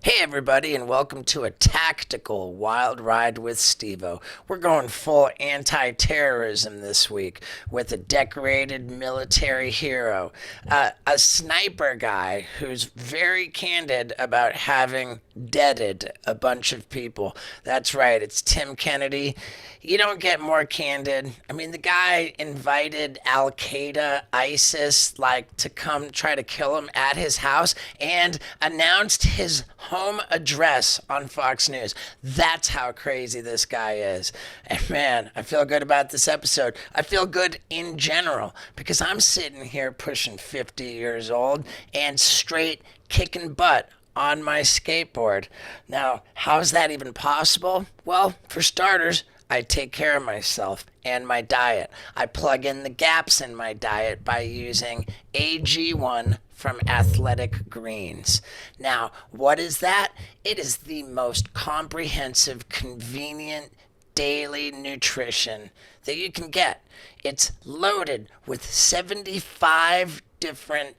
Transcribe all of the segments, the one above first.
Hey everybody, and welcome to a tactical wild ride with Steve-O. We're going full anti-terrorism this week with a decorated military hero, a sniper guy who's very candid about having deaded a bunch of people. That's right, it's Tim Kennedy. You don't get more candid. I mean, the guy invited Al Qaeda, ISIS, to come try to kill him at his house and announced his home address on Fox News. That's how crazy this guy is. And man, I feel good about this episode. I feel good in general because I'm sitting here pushing 50 years old and straight kicking butt on my skateboard. Now, how is that even possible? Well, for starters, I take care of myself and my diet. I plug in the gaps in my diet by using AG1 from Athletic Greens. Now, what is that? It is the most comprehensive, convenient daily nutrition that you can get. It's loaded with 75 different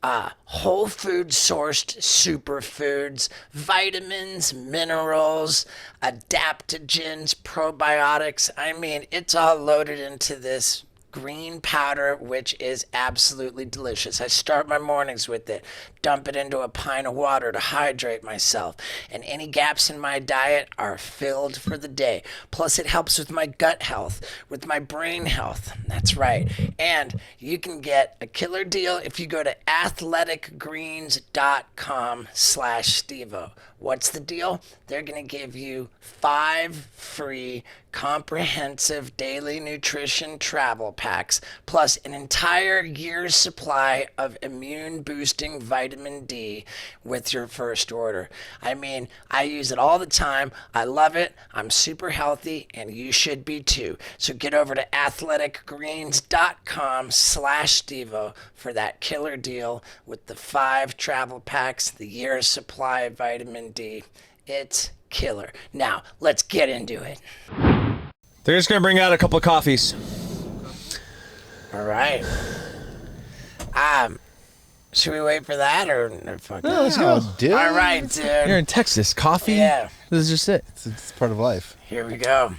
whole food sourced superfoods, vitamins, minerals, adaptogens, probiotics. I mean, it's all loaded into this green powder, which is absolutely delicious. I start my mornings with it, dump it into a pint of water to hydrate myself, and any gaps in my diet are filled for the day. Plus, it helps with my gut health, with my brain health. That's right. And you can get a killer deal if you go to athleticgreens.com/Stevo. What's the deal? They're going to give you 5 free comprehensive daily nutrition travel packs, plus an entire year's supply of immune boosting vitamin D with your first order. I mean, I use it all the time. I love it. I'm super healthy, and you should be too. So get over to athleticgreens.com/Stevo for that killer deal with the 5 travel packs, the year's supply of vitamin D. It's killer. Now, let's get into it. They're just going to bring out a couple of coffees. All right. Should we wait for that or fuck No, let's go. Dude. All right, dude. You're in Texas. Coffee? Yeah. This is just it. It's part of life. Here we go.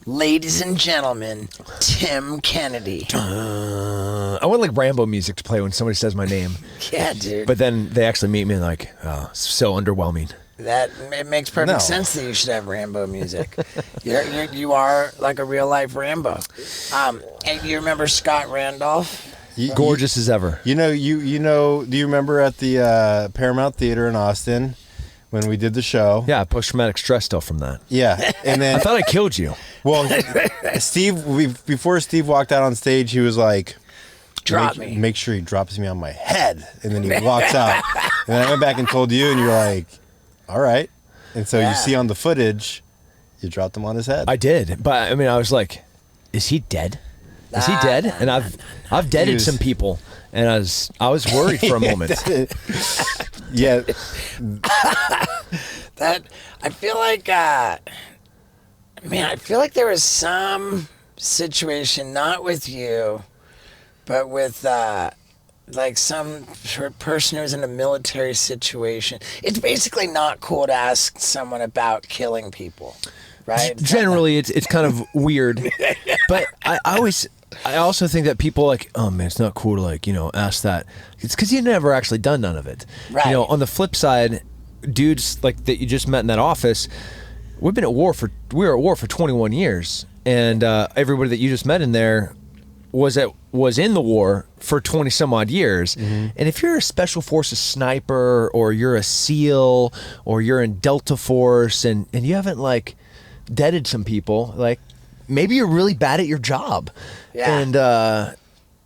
Ladies and gentlemen, Tim Kennedy. I want like Rambo music to play when somebody says my name. Yeah, dude. But then they actually meet me and like, oh, so underwhelming. That it makes perfect sense that you should have Rambo music. You are like a real life Rambo. And you remember Scott Randolph? Gorgeous as ever. You know. Do you remember at the Paramount Theater in Austin when we did the show? Yeah, post-traumatic stress still from that. Yeah, and then I thought I killed you. well, before Steve walked out on stage, he was like, Drop me. Make sure he drops me on my head," and then he walks out. And then I went back and told you, and you're like, "All right." And so you see on the footage, you dropped him on his head. I did, but I mean, I was like, is he dead? Is he dead? And I've deaded some people, and I was worried for a moment. Yeah. That I feel like I feel like there was some situation, not with you, but with like some person who's in a military situation. It's basically not cool to ask someone about killing people, right? Generally, it's kind of weird, but I also think that people like, oh man, it's not cool to ask that. It's because you've never actually done none of it. Right. On the flip side, dudes like that you just met in that office, we were at war for 21 years, and everybody that you just met in there was in the war for 20 some odd years. Mm-hmm. And if you're a special forces sniper, or you're a SEAL, or you're in Delta Force, and you haven't deaded some people, maybe you're really bad at your job. Yeah.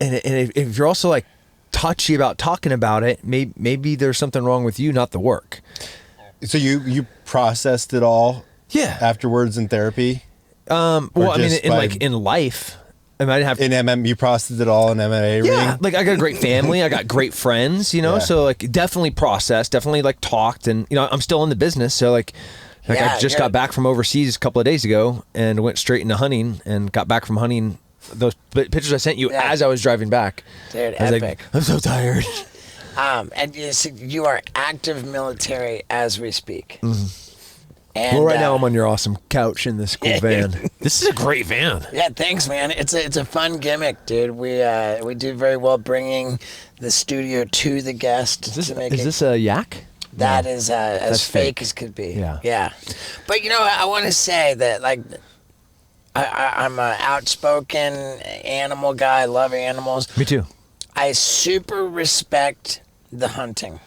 And if you're also touchy about talking about it, maybe there's something wrong with you, not the work. So you processed it all afterwards in therapy? Well, I mean, in life, I didn't have in MM. You processed it all in MMA. Yeah, ring? I got a great family. I got great friends. So definitely processed, definitely talked, and I'm still in the business. So I just got back from overseas a couple of days ago and went straight into hunting, and got back from hunting. Those pictures I sent you as I was driving back. Dude, I was epic. I'm so tired. And you are active military as we speak. And, Well, right now I'm on your awesome couch in this cool van. This is a great van. Yeah, thanks, man. It's a fun gimmick, dude. We do very well bringing the studio to the guest. Is to make this a yak? That is as That's fake fake. as could be. Yeah. But I want to say that like I'm an outspoken animal guy. I love animals. Me too. I super respect the hunting.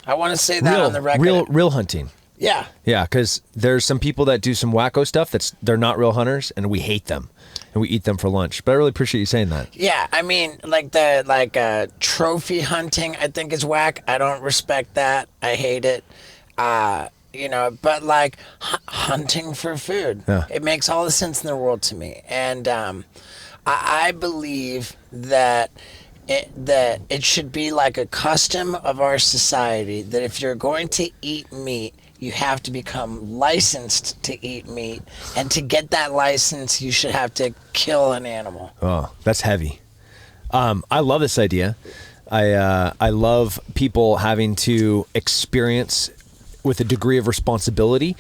I want to say that on the record. Real hunting. Yeah. Yeah, because there's some people that do some wacko stuff they're not real hunters, and we hate them, and we eat them for lunch. But I really appreciate you saying that. Yeah, I mean, like trophy hunting, I think is whack. I don't respect that. I hate it. But like hunting for food, Yeah. it makes all the sense in the world to me. And I believe that it should be like a custom of our society that if you're going to eat meat, you have to become licensed to eat meat, and to get that license, you should have to kill an animal. Oh, that's heavy. I love this idea. I love people having to experience with a degree of responsibility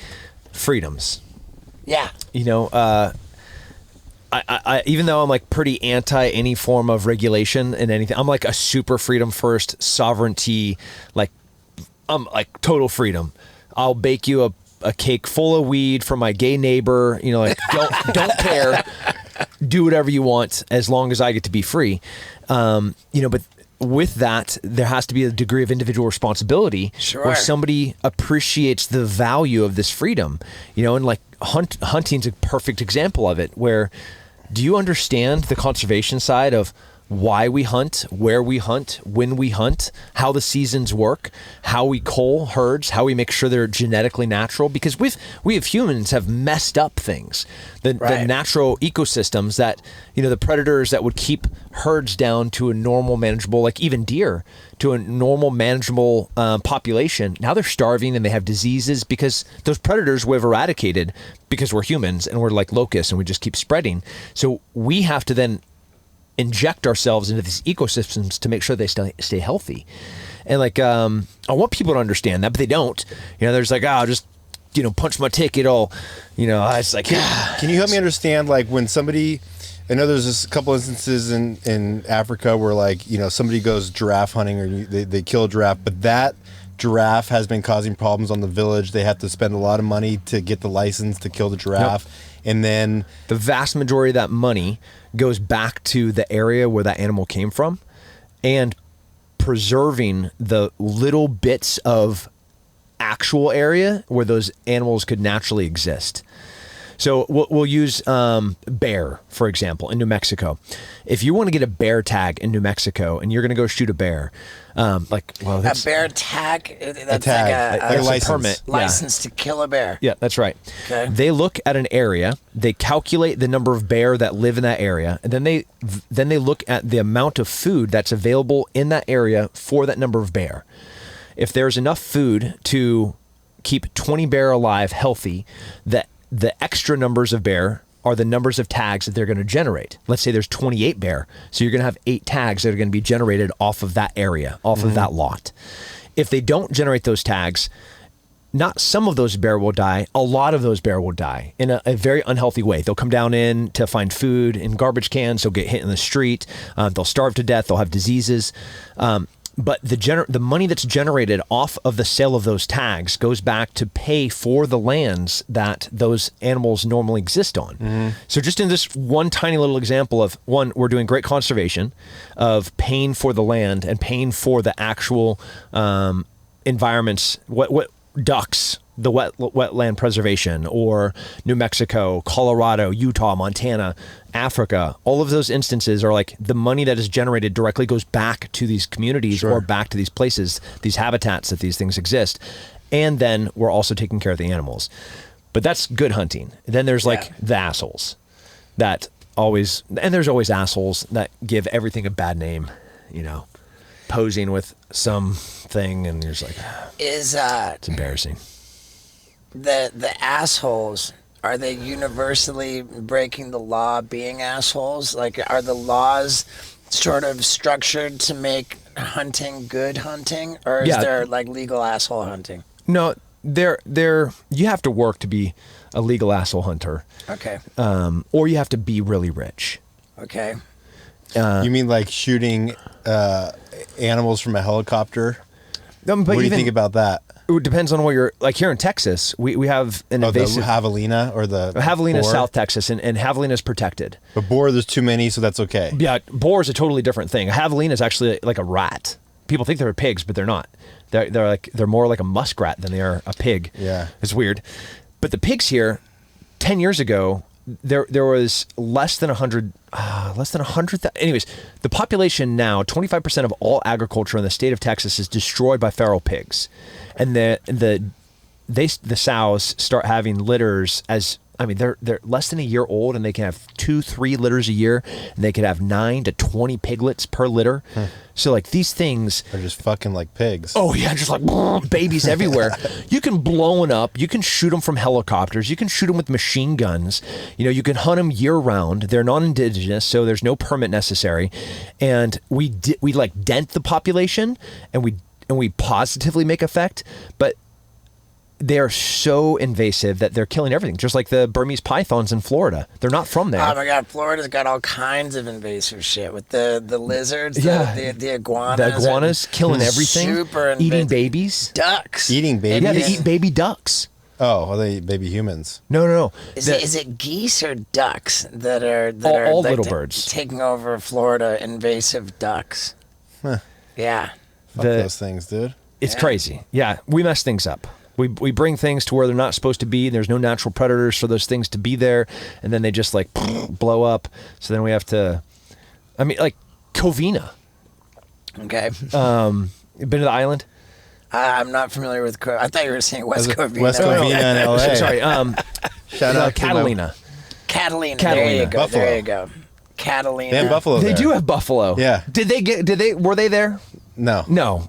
freedoms. Yeah. I even though I'm like pretty anti any form of regulation and anything, I'm like a super freedom first sovereignty, like I'm like total freedom. I'll bake you a cake full of weed for my gay neighbor, like don't care. Do whatever you want as long as I get to be free. But with that, there has to be a degree of individual responsibility where somebody appreciates the value of this freedom, and like hunting's a perfect example of it, where do you understand the conservation side of why we hunt, where we hunt, when we hunt, how the seasons work, how we cull herds, how we make sure they're genetically natural? Because we as humans have messed up things. The natural ecosystems that, the predators that would keep herds down to a normal manageable, like even deer, to a normal manageable population. Now they're starving and they have diseases because those predators we've eradicated because we're humans and we're like locusts and we just keep spreading. So we have to then inject ourselves into these ecosystems to make sure they stay healthy. And like, I want people to understand that, but they don't. There's like, I'll just, punch my ticket. It's like, Can you help me understand, like, when somebody, I know there's just a couple instances in Africa where, like, somebody goes giraffe hunting or they kill a giraffe, but that giraffe has been causing problems on the village. They have to spend a lot of money to get the license to kill the giraffe. Yep. And then the vast majority of that money goes back to the area where that animal came from and preserving the little bits of actual area where those animals could naturally exist. So we'll use bear, for example, in New Mexico. If you want to get a bear tag in New Mexico and you're going to go shoot a bear, a bear tag, that's like a license. Permit. License to kill a bear. Yeah, that's right. Okay. They look at an area, they calculate the number of bear that live in that area, and then they look at the amount of food that's available in that area for that number of bear. If there's enough food to keep 20 bear alive healthy, the extra numbers of bear are the numbers of tags that they're going to generate. Let's say there's 28 bear. So you're going to have 8 tags that are going to be generated off of that area, off of that lot. If they don't generate those tags, not some of those bear will die. A lot of those bear will die in a very unhealthy way. They'll come down in to find food in garbage cans. They'll get hit in the street. They'll starve to death. They'll have diseases. But the money that's generated off of the sale of those tags goes back to pay for the lands that those animals normally exist on. Mm-hmm. So just in this one tiny little example of, one, we're doing great conservation of paying for the land and paying for the actual environments, what ducks, the wetland preservation, or New Mexico, Colorado, Utah, Montana, Africa. All of those instances are like the money that is generated directly goes back to these communities or back to these places, these habitats that these things exist. And then we're also taking care of the animals. But that's good hunting. Then there's like the assholes that always, and there's always assholes that give everything a bad name, posing with something, and you're just like, it's embarrassing. The assholes, are they universally breaking the law being assholes? Like, are the laws sort of structured to make hunting good hunting, or is Yeah. there like legal asshole hunting? No, you have to work to be a legal asshole hunter, Okay. or you have to be really rich. Okay. You mean like shooting animals from a helicopter? But What do you even- think about that? It depends on what you're like. Here in Texas, we have an Oh, the invasive javelina or the javelina, boar? South Texas, and javelina is protected. But boar, there's too many, so that's okay. Yeah, boar is a totally different thing. A javelina is actually like a rat. People think they're pigs, but they're not. They're more like a muskrat than they are a pig. Yeah. It's weird. But the pigs here, 10 years ago, there was less than 100. Anyways, the population now, 25% of all agriculture in the state of Texas is destroyed by feral pigs, and the sows start having litters as. I mean, they're less than a year old, and they can have 2-3 litters a year, and they could have 9 to 20 piglets per litter. So, like, these things. They're just fucking like pigs. Oh yeah, just like babies everywhere. You can blow them up. You can shoot them from helicopters. You can shoot them with machine guns. You know, you can hunt them year round. They're non-indigenous, so there's no permit necessary. And we like dent the population, and we positively make effect, but they are so invasive that they're killing everything. Just like the Burmese pythons in Florida. They're not from there. Oh my God, Florida's got all kinds of invasive shit with the lizards, Yeah. the iguanas. The iguanas killing everything, Super eating invasive. babies. Ducks. Eating babies? Yeah, they eat baby ducks. Oh, well, they baby humans. No. Is The- it geese or ducks that are All like little birds. taking over Florida? Invasive ducks. Yeah. Fuck The- those things, dude. It's Yeah. crazy. Yeah, we mess things up. We bring things to where they're not supposed to be. There's no natural predators for those things to be there, and then they just like blow up. So then we have to. I mean, like Covina. Okay. You been to the island? I'm not familiar with. I thought you were saying West Covina. West Covina in LA. Sorry. Shout out to Catalina. Catalina. There Catalina. you go. Buffalo. There you go. Catalina. They have buffalo They there. do have buffalo. Yeah. Were they there? No. No.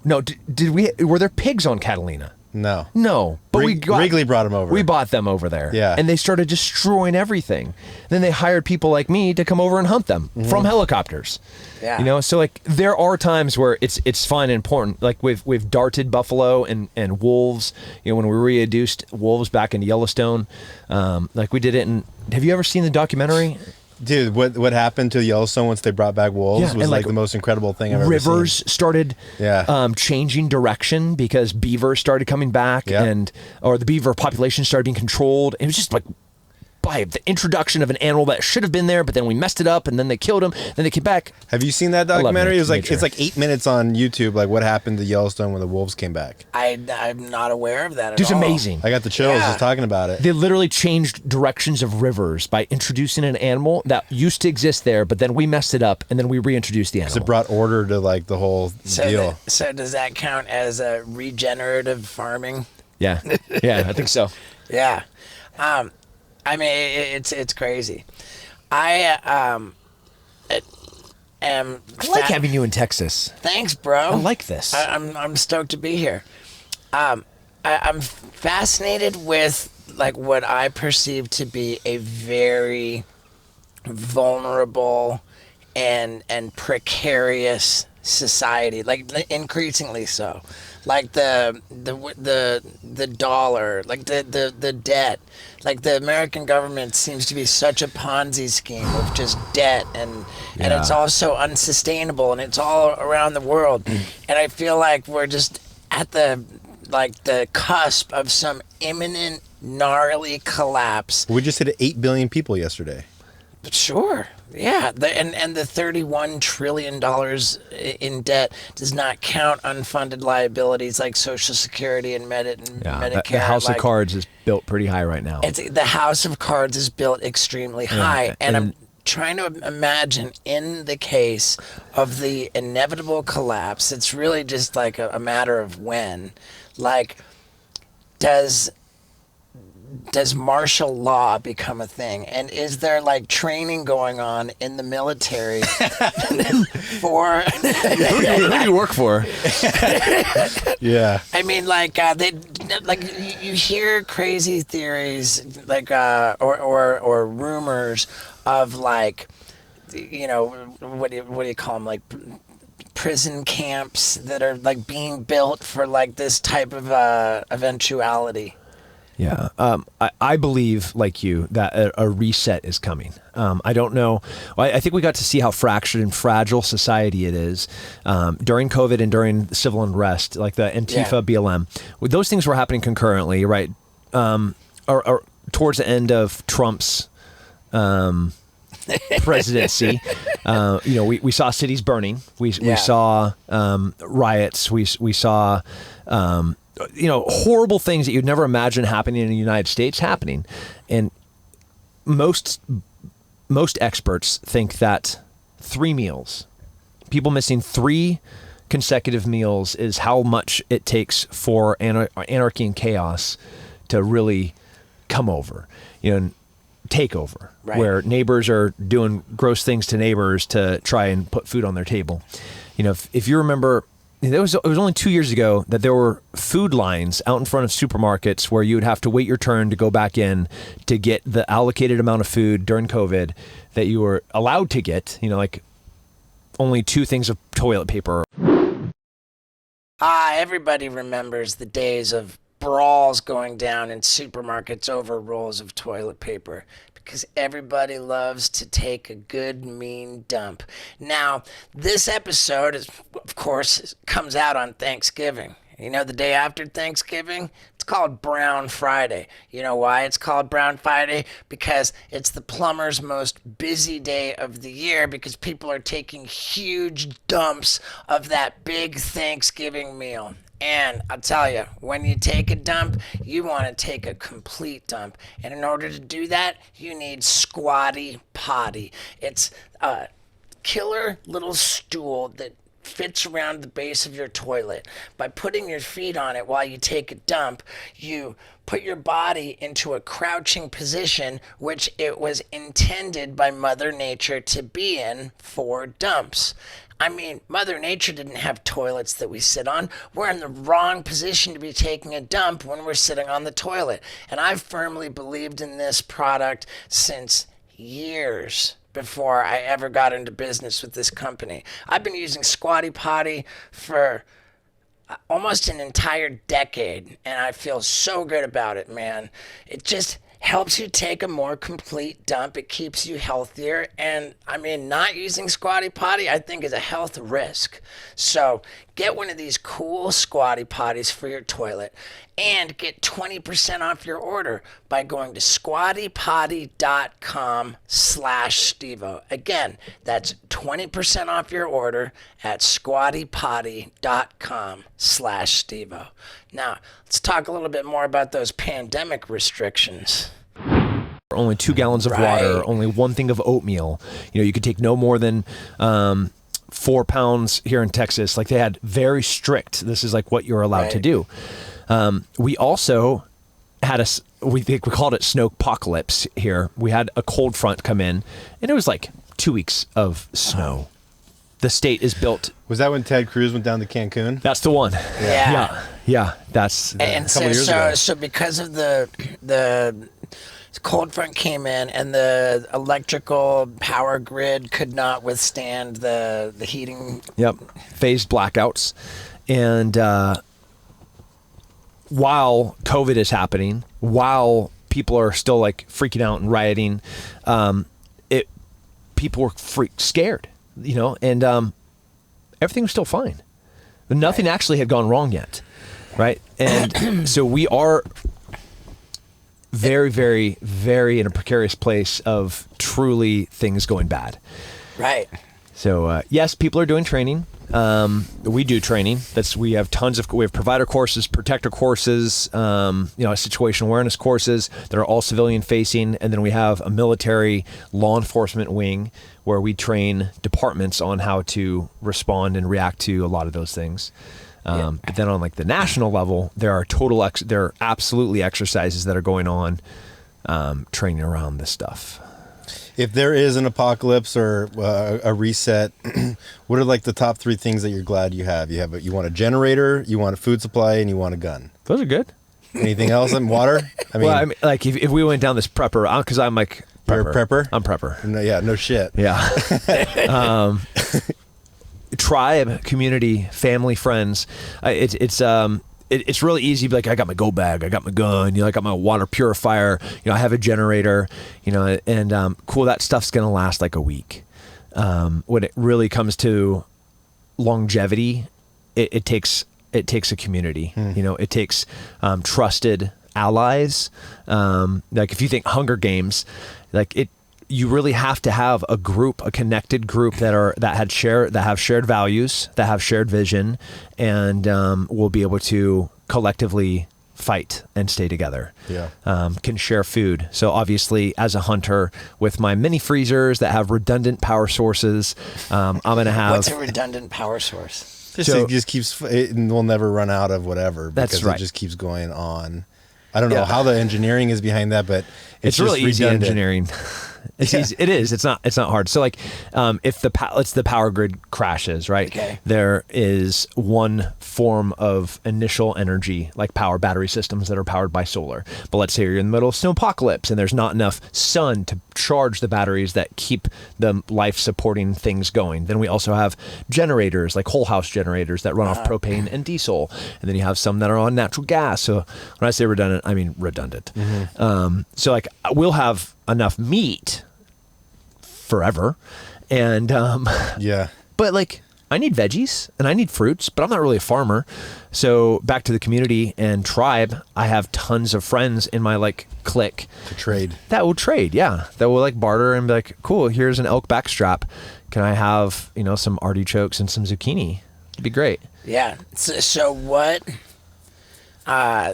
Were there pigs on Catalina? No. No, but Wrigley brought them over. We bought them over there. Yeah. And they started destroying everything. Then they hired people like me to come over and hunt them from helicopters. Yeah. You know, so like there are times where it's fun and important. Like we've darted buffalo and wolves. You know, when we reintroduced wolves back in Yellowstone, like we did it in. Have you ever seen the documentary? Dude, what happened to Yellowstone once they brought back wolves Yeah, was and, like like, the most incredible thing I've ever Rivers seen. started Yeah. changing direction because beaver started coming back Yeah. or the beaver population started being controlled. It was just like by the introduction of an animal that should have been there, but then we messed it up and then they killed him. Then they came back. Have you seen that love documentary? It was like nature. it's like 8 minutes on YouTube. Like what happened to Yellowstone when the wolves came back. I'm not aware of that at Just all. amazing. I got the chills Yeah. just talking about it. They literally changed directions of rivers by introducing an animal that used to exist there, but then we messed it up and then we reintroduced the animal. It brought order to like the whole deal. So does that count as regenerative farming? Yeah. Yeah, I think so. Yeah. I mean, it's crazy. I am. I like having you in Texas. Thanks, bro. I like this. I'm stoked to be here. I'm fascinated with like what I perceive to be a very vulnerable and precarious society, like increasingly so. Like the dollar, like the debt, like the American government seems to be such a Ponzi scheme of just debt, and it's all so unsustainable, and it's all around the world, and I feel like we're just at the cusp of some imminent gnarly collapse. We just hit 8 billion people yesterday. Sure. Yeah. And the $31 trillion in debt does not count unfunded liabilities like Social Security and Medicare. The house like, of cards is built pretty high right now. the house of cards is built extremely high. And I'm trying to imagine in the case of the inevitable collapse, it's really just like a matter of when. Like, does martial law become a thing? And is there like training going on in the military for Who do you work for? Yeah. I mean, like you hear crazy theories, like or rumors of like, you know, what do you call them, like prison camps that are like being built for like this type of eventuality. Yeah. I believe, like you, that a reset is coming. I don't know. I think we got to see how fractured and fragile society it is during COVID and during the civil unrest, like the Antifa, BLM. Those things were happening concurrently, right? Or towards the end of Trump's presidency. We saw cities burning. We saw riots. We saw horrible things that you'd never imagine happening in the United States happening. And most experts think that 3 meals, people missing 3 consecutive meals, is how much it takes for anarchy and chaos to really come over, and take over, right, where neighbors are doing gross things to neighbors to try and put food on their table. If you remember, it was only 2 years ago that there were food lines out in front of supermarkets where you would have to wait your turn to go back in to get the allocated amount of food during COVID that you were allowed to get, like only 2 things of toilet paper. Everybody remembers the days of brawls going down in supermarkets over rolls of toilet paper, because everybody loves to take a good, mean dump. Now, this episode, of course, comes out on Thanksgiving. The day after Thanksgiving, it's called Brown Friday. You know why it's called Brown Friday? Because it's the plumber's most busy day of the year, because people are taking huge dumps of that big Thanksgiving meal. And I'll tell you, when you take a dump, you want to take a complete dump. And in order to do that, you need Squatty Potty. It's a killer little stool that fits around the base of your toilet. By putting your feet on it while you take a dump, you put your body into a crouching position, which it was intended by Mother Nature to be in for dumps. I mean, Mother Nature didn't have toilets that we sit on. We're in the wrong position to be taking a dump when we're sitting on the toilet. And I've firmly believed in this product since years before I ever got into business with this company. I've been using Squatty Potty for almost an entire decade, and I feel so good about it, man. It just helps you take a more complete dump. It keeps you healthier. And I mean, not using Squatty Potty, I think, is a health risk. So get one of these cool Squatty Potties for your toilet and get 20% off your order by going to squattypotty.com/Stevo. Again, that's 20% off your order at squattypotty.com/Stevo. Now, let's talk a little bit more about those pandemic restrictions. Only 2 gallons of water, only 1 thing of oatmeal. You could take no more than 4 pounds here in Texas. Like, they had very strict, this is like what you're allowed to do. We also had we called it snowpocalypse here. We had a cold front come in, and it was like 2 weeks of snow. The state is built. Was that when Ted Cruz went down to Cancun? That's the one. Yeah. That's and a couple years ago. So because of the cold front came in, and the electrical power grid could not withstand the heating. Yep. Phased blackouts. And while COVID is happening, while people are still like freaking out and rioting, people were scared, and everything was still fine. But nothing actually had gone wrong yet. Right. And so we are very, very, very in a precarious place of truly things going bad. Right. So yes, people are doing training. We do training. We have provider courses, protector courses, situational awareness courses that are all civilian facing. And then we have a military law enforcement wing where we train departments on how to respond and react to a lot of those things. But then on like the national level, there are absolutely exercises that are going on, training around this stuff. If there is an apocalypse or a reset, what are like the top 3 things that you're glad you have? You want a generator, you want a food supply, and you want a gun. Those are good. Anything else? And water? I mean, like if we went down this prepper, because I'm like prepper. You're a prepper? I'm prepper. No shit. Yeah. tribe, community, family, friends. It's really easy to be like, I got my go bag, I got my gun, I got my water purifier, I have a generator, and cool, that stuff's gonna last like a week. When it really comes to longevity, it takes a community. It takes trusted allies. Like if you think Hunger Games, you really have to have a group, a connected group that have shared values, that have shared vision, and will be able to collectively fight and stay together. Yeah. Can share food. So obviously, as a hunter, with my mini freezers that have redundant power sources, I'm gonna have. What's a redundant power source? It just keeps. We'll never run out of whatever. That's right. It just keeps going on. I don't know how the engineering is behind that, but it's just really easy redundant. engineering. It's easy. It is. It's not hard. So if the power grid crashes, right? Okay. There is one form of initial energy, like power battery systems that are powered by solar. But let's say you're in the middle of snowpocalypse and there's not enough sun to charge the batteries that keep the life supporting things going. Then we also have generators, like whole house generators that run off propane and diesel. And then you have some that are on natural gas. So when I say redundant, I mean redundant. So we'll have enough meat forever, and but I need veggies and I need fruits, but I'm not really a farmer. So back to the community and tribe, I have tons of friends in my clique to trade. That will trade, yeah. That will barter and be like, cool, here's an elk backstrap. Can I have some artichokes and some zucchini? It'd be great. Yeah. So what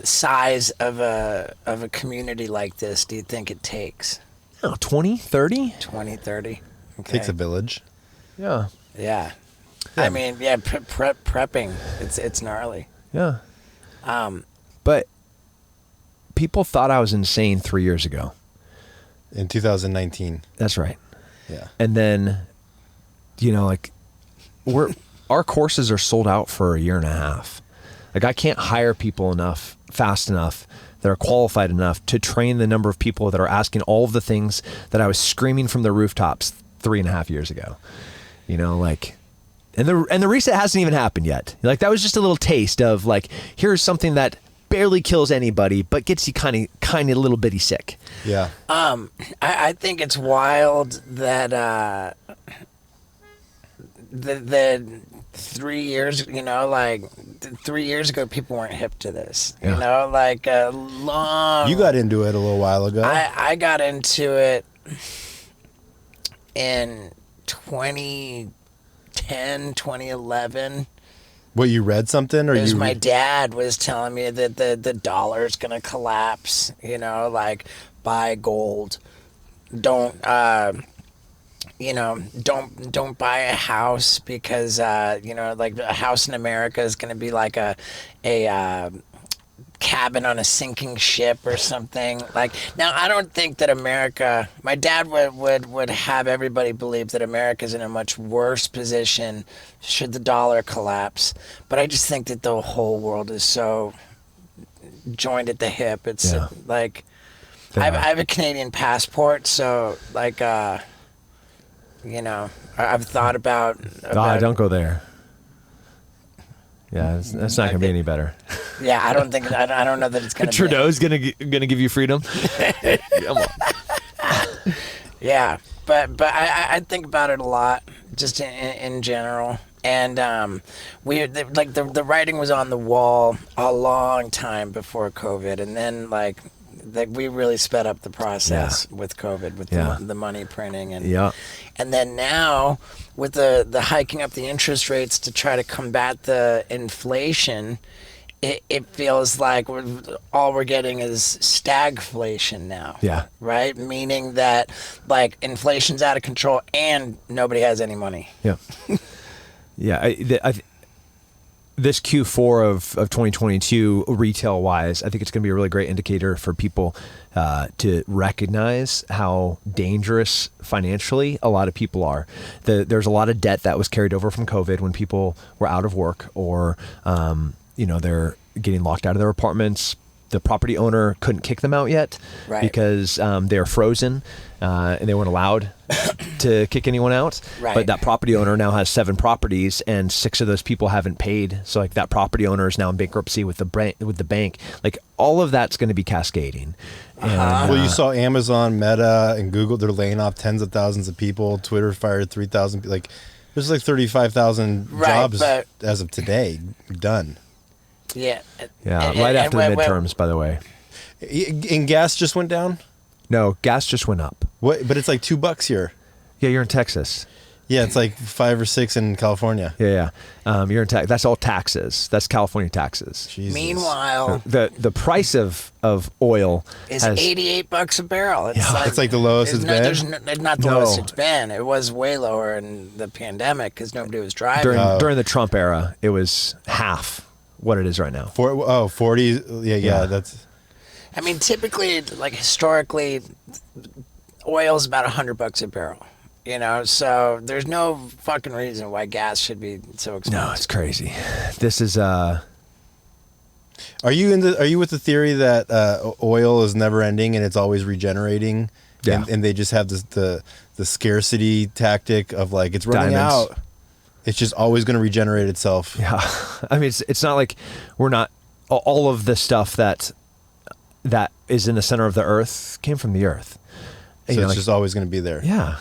size of a community like this do you think it takes? 20, 30? 20, 30. Okay. Takes a village. Yeah. Yeah. I mean, prepping. It's gnarly. Yeah. But people thought I was insane 3 years ago. In 2019. That's right. Yeah. And then, our courses are sold out for a year and a half. I can't hire people fast enough that are qualified enough to train the number of people that are asking all of the things that I was screaming from the rooftops 3.5 years ago. And the reset hasn't even happened yet. That was just a little taste of here's something that barely kills anybody, but gets you kind of a little bitty sick. Yeah. I think it's wild that the 3 years, 3 years ago, people weren't hip to this. Yeah. Long. You got into it a little while ago. I got into it in 2010, 2011. What, you read something, or It was my dad was telling me that the dollar's gonna collapse. Buy gold. Don't don't buy a house because a house in America is gonna be like a cabin on a sinking ship or something. Now I don't think that America. My dad would have everybody believe that America's in a much worse position should the dollar collapse. But I just think that the whole world is so joined at the hip. It's I have a Canadian passport, so I've thought about don't go there. Yeah, it's not going to be any better. Yeah, I don't think. I don't know that it's going to. Trudeau's going to give you freedom. Come on. Yeah, but I think about it a lot, just in general. And the writing was on the wall a long time before COVID, and then we really sped up the process with COVID, with the money printing, and and then now with the hiking up the interest rates to try to combat the inflation, it feels like all we're getting is stagflation now. Yeah. Right? Meaning that inflation's out of control and nobody has any money. Yeah. Yeah. This Q4 of 2022, retail wise, I think it's going to be a really great indicator for people to recognize how dangerous financially a lot of people are. There's a lot of debt that was carried over from COVID when people were out of work or, they're getting locked out of their apartments, the property owner couldn't kick them out yet Right. because they're frozen and they weren't allowed to kick anyone out. Right. But that property owner now has 7 properties, and 6 of those people haven't paid. So like that property owner is now in bankruptcy with the bank. Like all of that's going to be cascading. And, Well, you saw Amazon, Meta, and Google. They're laying off tens of thousands of people. Twitter fired 3,000. Like, there's like 35,000 Right, jobs but- as of today done. Yeah. yeah, And- right and after the when- midterms, by the way. And gas just went down. No, gas just went up. What? But it's like $2 here. Yeah, you're in Texas. Yeah, it's like 5 or 6 in California. Yeah. You're in That's all taxes. That's California taxes. Jesus. Meanwhile, The price of oil it's has $88 a barrel. It's like the lowest it's been? There's not the No. lowest it's been. It was way lower in the pandemic because nobody was driving. during the Trump era, it was half what it is right now. 40. Yeah, Yeah. that's. I mean, typically, like historically, oil's about $100 a barrel. You know, so there's no fucking reason why gas should be so expensive. No, it's crazy. This is Are you with the theory that oil is never ending and it's always regenerating? Yeah. And they just have the scarcity tactic of like it's running Diamonds. out. It's just always going to regenerate itself. yeah. I mean, it's not like we're not all of the stuff that is in the center of the earth came from the earth. So You know, it's like- just always going to be there. yeah.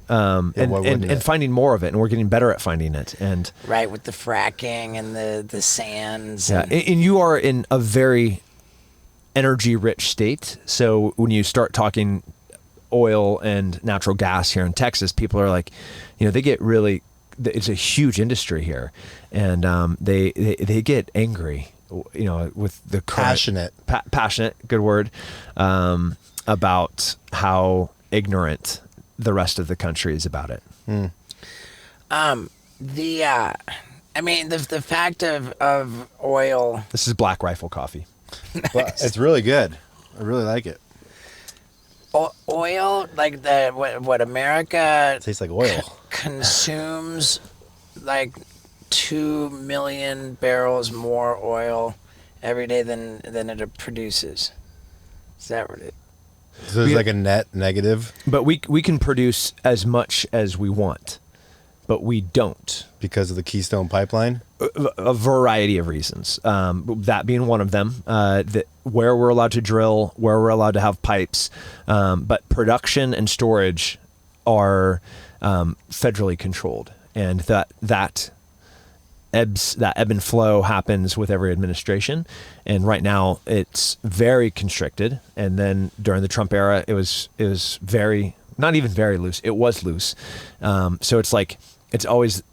Yeah, why wouldn't And it? finding more of it, and we're getting better at finding it. And Right, with the fracking and the sands. yeah, and you are in a very energy-rich state. So when you start talking oil and natural gas here in Texas, people are like, they get really. It's a huge industry here, and they get angry. With the current, Passionate. passionate, good word, about how ignorant the rest of the country is about it. I mean, the fact of oil. This is Black Rifle coffee. Well, it's really good. I really like it. Oil, like what America It tastes like oil. consumes, like 2 million barrels more oil every day than it produces. Is that what it? So it's like a net negative But we can produce as much as we want, but we don't. because of the Keystone Pipeline. A variety of reasons. That being one of them. Where we're allowed to drill, where we're allowed to have pipes, but production and storage are federally controlled, and that ebb and flow happens with every administration. And right now, it's very constricted. And then during the Trump era, it was very not even very loose. It was loose. So it's like it's always.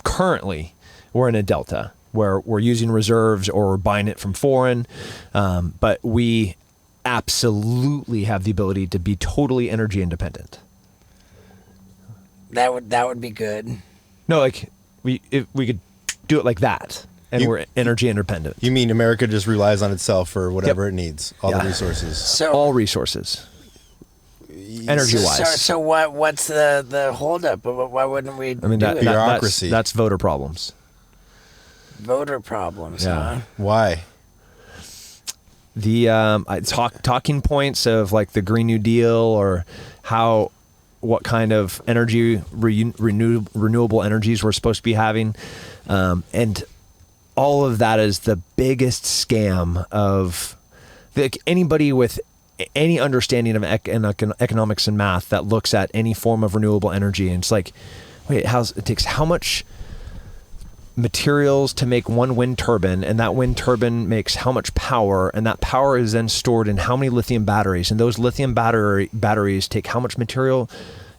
Currently, we're in a delta where we're using reserves or we're buying it from foreign, but we absolutely have the ability to be totally energy independent. That would be good. No, like if we could do it like that, and You- we're energy independent. You mean America just relies on itself for whatever Yep. it needs, all Yeah. the resources. So All resources, energy wise. So what's the holdup? Why wouldn't we? I mean, do that, it? Bureaucracy. that's voter problems. Voter problems. Yeah. Huh? Why? The talking points of like the Green New Deal or what kind of energy renewable energies we're supposed to be having, and all of that is the biggest scam of anybody with any understanding of economics and math that looks at any form of renewable energy, and it's like, wait, it takes how much materials to make one wind turbine, and that wind turbine makes how much power, and that power is then stored in how many lithium batteries, and those lithium batteries take how much material.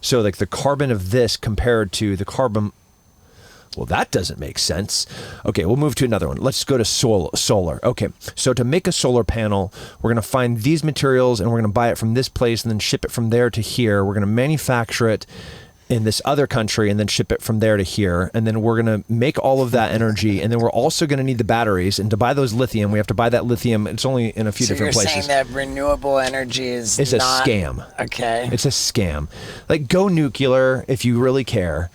So like the carbon of this compared to the carbon, well, that doesn't make sense. Okay, we'll move to another one. Let's go to solar. Okay, so to make a solar panel, we're going to find these materials and we're going to buy it from this place and then ship it from there to here. We're going to manufacture it in this other country and then ship it from there to here. And then we're going to make all of that energy. And then we're also going to need the batteries. And to buy those lithium, we have to buy that lithium. It's only in a few So different you're places. saying that renewable energy is It's not, a scam. Okay. It's a scam. Like, go nuclear if you really care,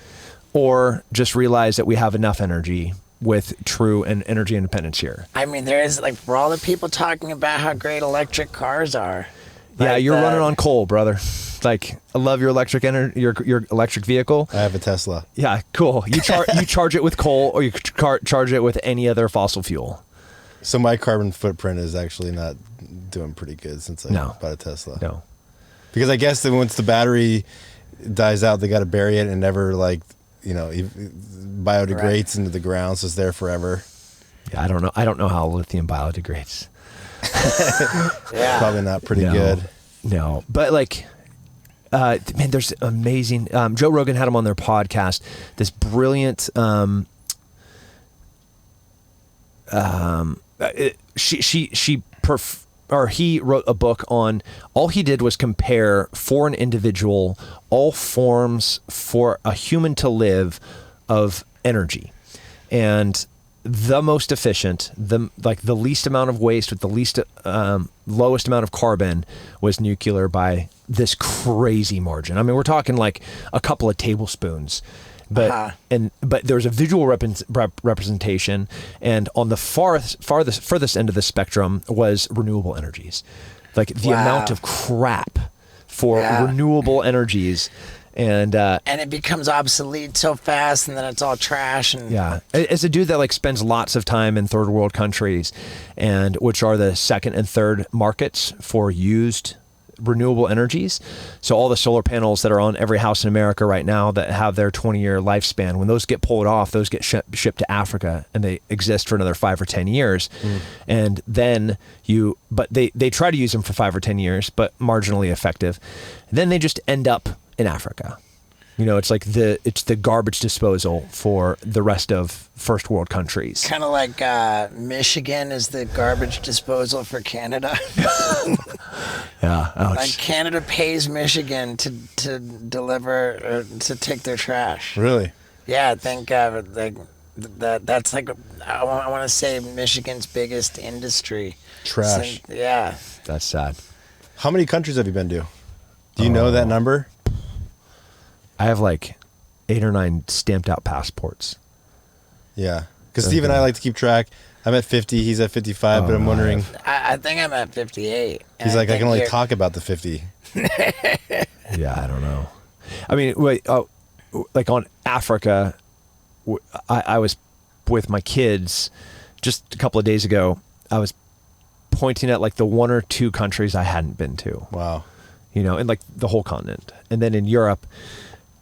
or just realize that we have enough energy with true and energy independence here. I mean, there is, like, for all the people talking about how great electric cars are. Yeah, like, you're running on coal, brother. Like, I love your electric your electric vehicle. I have a Tesla. Yeah, cool. You charge it with coal, or you charge it with any other fossil fuel. So my carbon footprint is actually not doing pretty good since I bought a Tesla. No. Because I guess that once the battery dies out, they got to bury it and never biodegrades into the ground, so it's there forever. Yeah, I don't know how lithium biodegrades. Yeah. Probably not pretty good. No, but like, man, there's amazing. Joe Rogan had him on their podcast. This brilliant. He wrote a book on. All he did was compare for an individual all forms for a human to live of energy, and the most efficient, the least amount of waste with the least lowest amount of carbon was nuclear by this crazy margin. I mean, we're talking like a couple of tablespoons. But there's a visual representation, and on the furthest end of the spectrum was renewable energies, like the amount of crap for renewable energies, and it becomes obsolete so fast, and then it's all trash. And as a dude that like spends lots of time in third world countries, and which are the second and third markets for used renewable energies. So all the solar panels that are on every house in America right now that have their 20-year lifespan, when those get pulled off, those get shipped to Africa, and they exist for another 5 or 10 years. And then they try to use them for 5 or 10 years, but marginally effective. Then they just end up in Africa. You know, it's like it's the garbage disposal for the rest of first world countries. Kind of like Michigan is the garbage disposal for Canada. Yeah, ouch. Like Canada pays Michigan to deliver or to take their trash. Really? Yeah, I think that's like I want to say Michigan's biggest industry. Trash. So, yeah. That's sad. How many countries have you been to? Do you know that number? I have like 8 or 9 stamped out passports. Yeah. Because Steve and I like to keep track. I'm at 50. He's at 55. But I'm wondering. I think I'm at 58. He's like, I can only talk about the 50. Yeah, I don't know. I mean, like on Africa, I was with my kids just a couple of days ago. I was pointing at like the 1 or 2 countries I hadn't been to. Wow. You know, in like the whole continent. And then in Europe,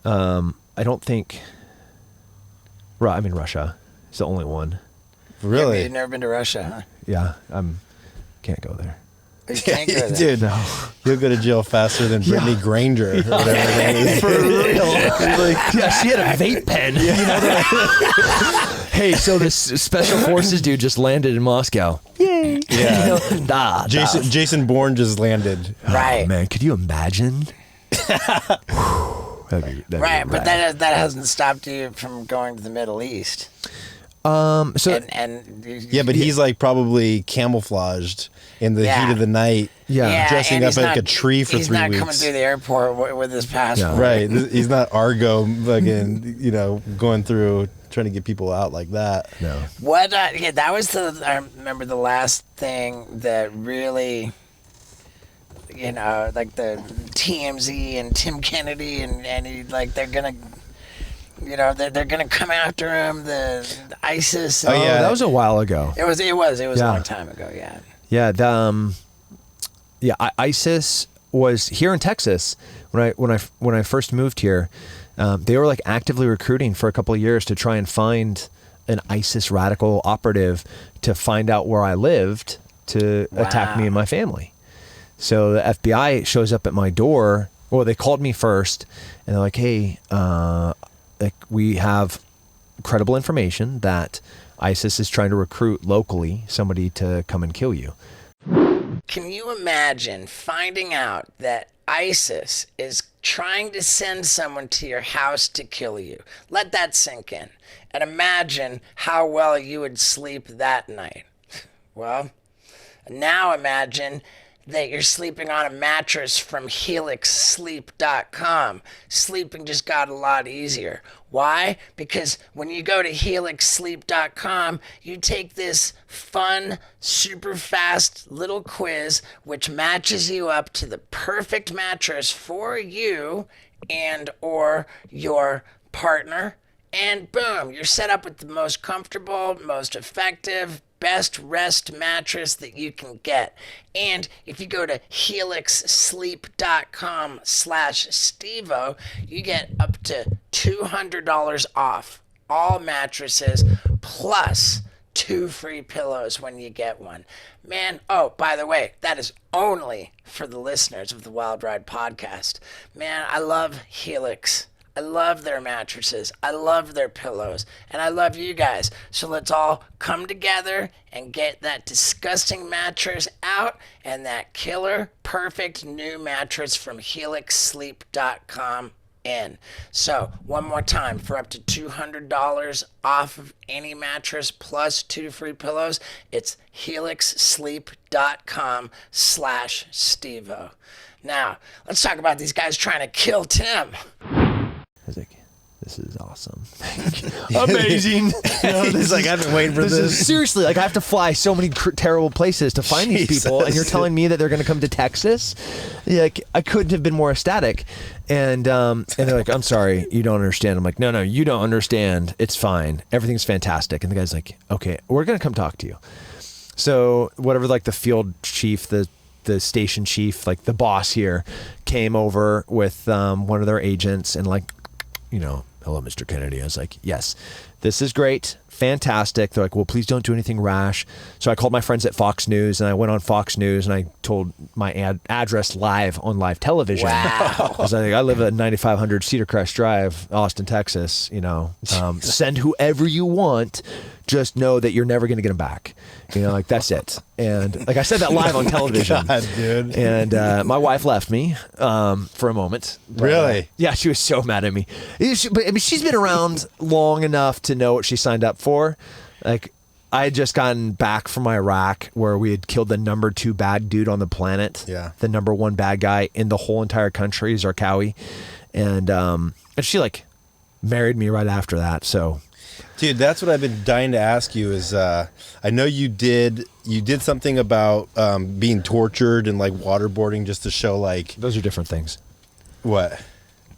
I don't think. I mean, Russia is the only one. Really? You've never been to Russia, huh? Yeah, can't go there. You can't go there. Dude, No. you'll go to jail faster than Brittany Granger or whatever her name is. For real. Yeah, she had a vape pen. You know, hey, so this special forces dude just landed in Moscow. Yay. Yeah. Nah, Jason Bourne just landed. Right. Oh, man, could you imagine? That'd be Right, but rad. that hasn't stopped you from going to the Middle East. So Yeah, but he's like probably camouflaged in the heat of the night. Yeah. Dressing and up he's like a tree for 3 weeks. He's not coming through the airport with his passport. Right. He's not Argo fucking, going through trying to get people out like that. No. What? That was I remember the last thing that really, like the TMZ and Tim Kennedy and he, like they're gonna. They're gonna come after him. The ISIS. Oh yeah, that was a while ago. It was a long time ago. Yeah. Yeah. ISIS was here in Texas when I first moved here. They were like actively recruiting for a couple of years to try and find an ISIS radical operative to find out where I lived to attack me and my family. So the FBI shows up at my door. Well, they called me first, and they're like, "Hey, we have credible information that ISIS is trying to recruit locally somebody to come and kill you." Can you imagine finding out that ISIS is trying to send someone to your house to kill you? Let that sink in. And imagine how well you would sleep that night. Well, now imagine that you're sleeping on a mattress from HelixSleep.com. Sleeping just got a lot easier. Why? Because when you go to HelixSleep.com, you take this fun, super fast little quiz which matches you up to the perfect mattress for you and or your partner. And boom, you're set up with the most comfortable, most effective, best rest mattress that you can get. And if you go to helixsleep.com/Stevo, you get up to $200 off all mattresses plus 2 free pillows when you get one. Man, oh, by the way, that is only for the listeners of the Wild Ride podcast. Man, I love Helix. I love their mattresses. I love their pillows. And I love you guys. So let's all come together and get that disgusting mattress out and that killer, perfect new mattress from HelixSleep.com in. So, one more time, for up to $200 off of any mattress plus 2 free pillows, it's HelixSleep.com/Stevo. Now, let's talk about these guys trying to kill Tim. I was like, this is awesome. Amazing. He's like, I've been waiting for this. Seriously, like I have to fly so many terrible places to find these people, and you're telling me that they're going to come to Texas? Like, I couldn't have been more ecstatic. And they're like, I'm sorry, you don't understand. I'm like, no, you don't understand. It's fine. Everything's fantastic. And the guy's like, okay, we're going to come talk to you. So whatever, like the field chief, the station chief, like the boss here, came over with one of their agents and like, hello, Mr. Kennedy. I was like, yes, this is great. Fantastic. They're like, well, please don't do anything rash. So I called my friends at Fox News and I went on Fox News and I told my address live on live television. Wow. I was like, I live at 9500 Cedar Crest Drive, Austin, Texas. Send whoever you want. Just know that you're never going to get them back. Like that's it. And like I said that live on television. God, dude. And my wife left me for a moment. Really? Yeah, she was so mad at me. But I mean, she's been around long enough to know what she signed up for. Like, I had just gotten back from Iraq where we had killed the number 2 bad dude on the planet. Yeah. The number 1 bad guy in the whole entire country, Zarqawi. And she like married me right after that. So. Dude, that's what I've been dying to ask you is, I know you did something about being tortured and like waterboarding just to show like. Those are different things. What?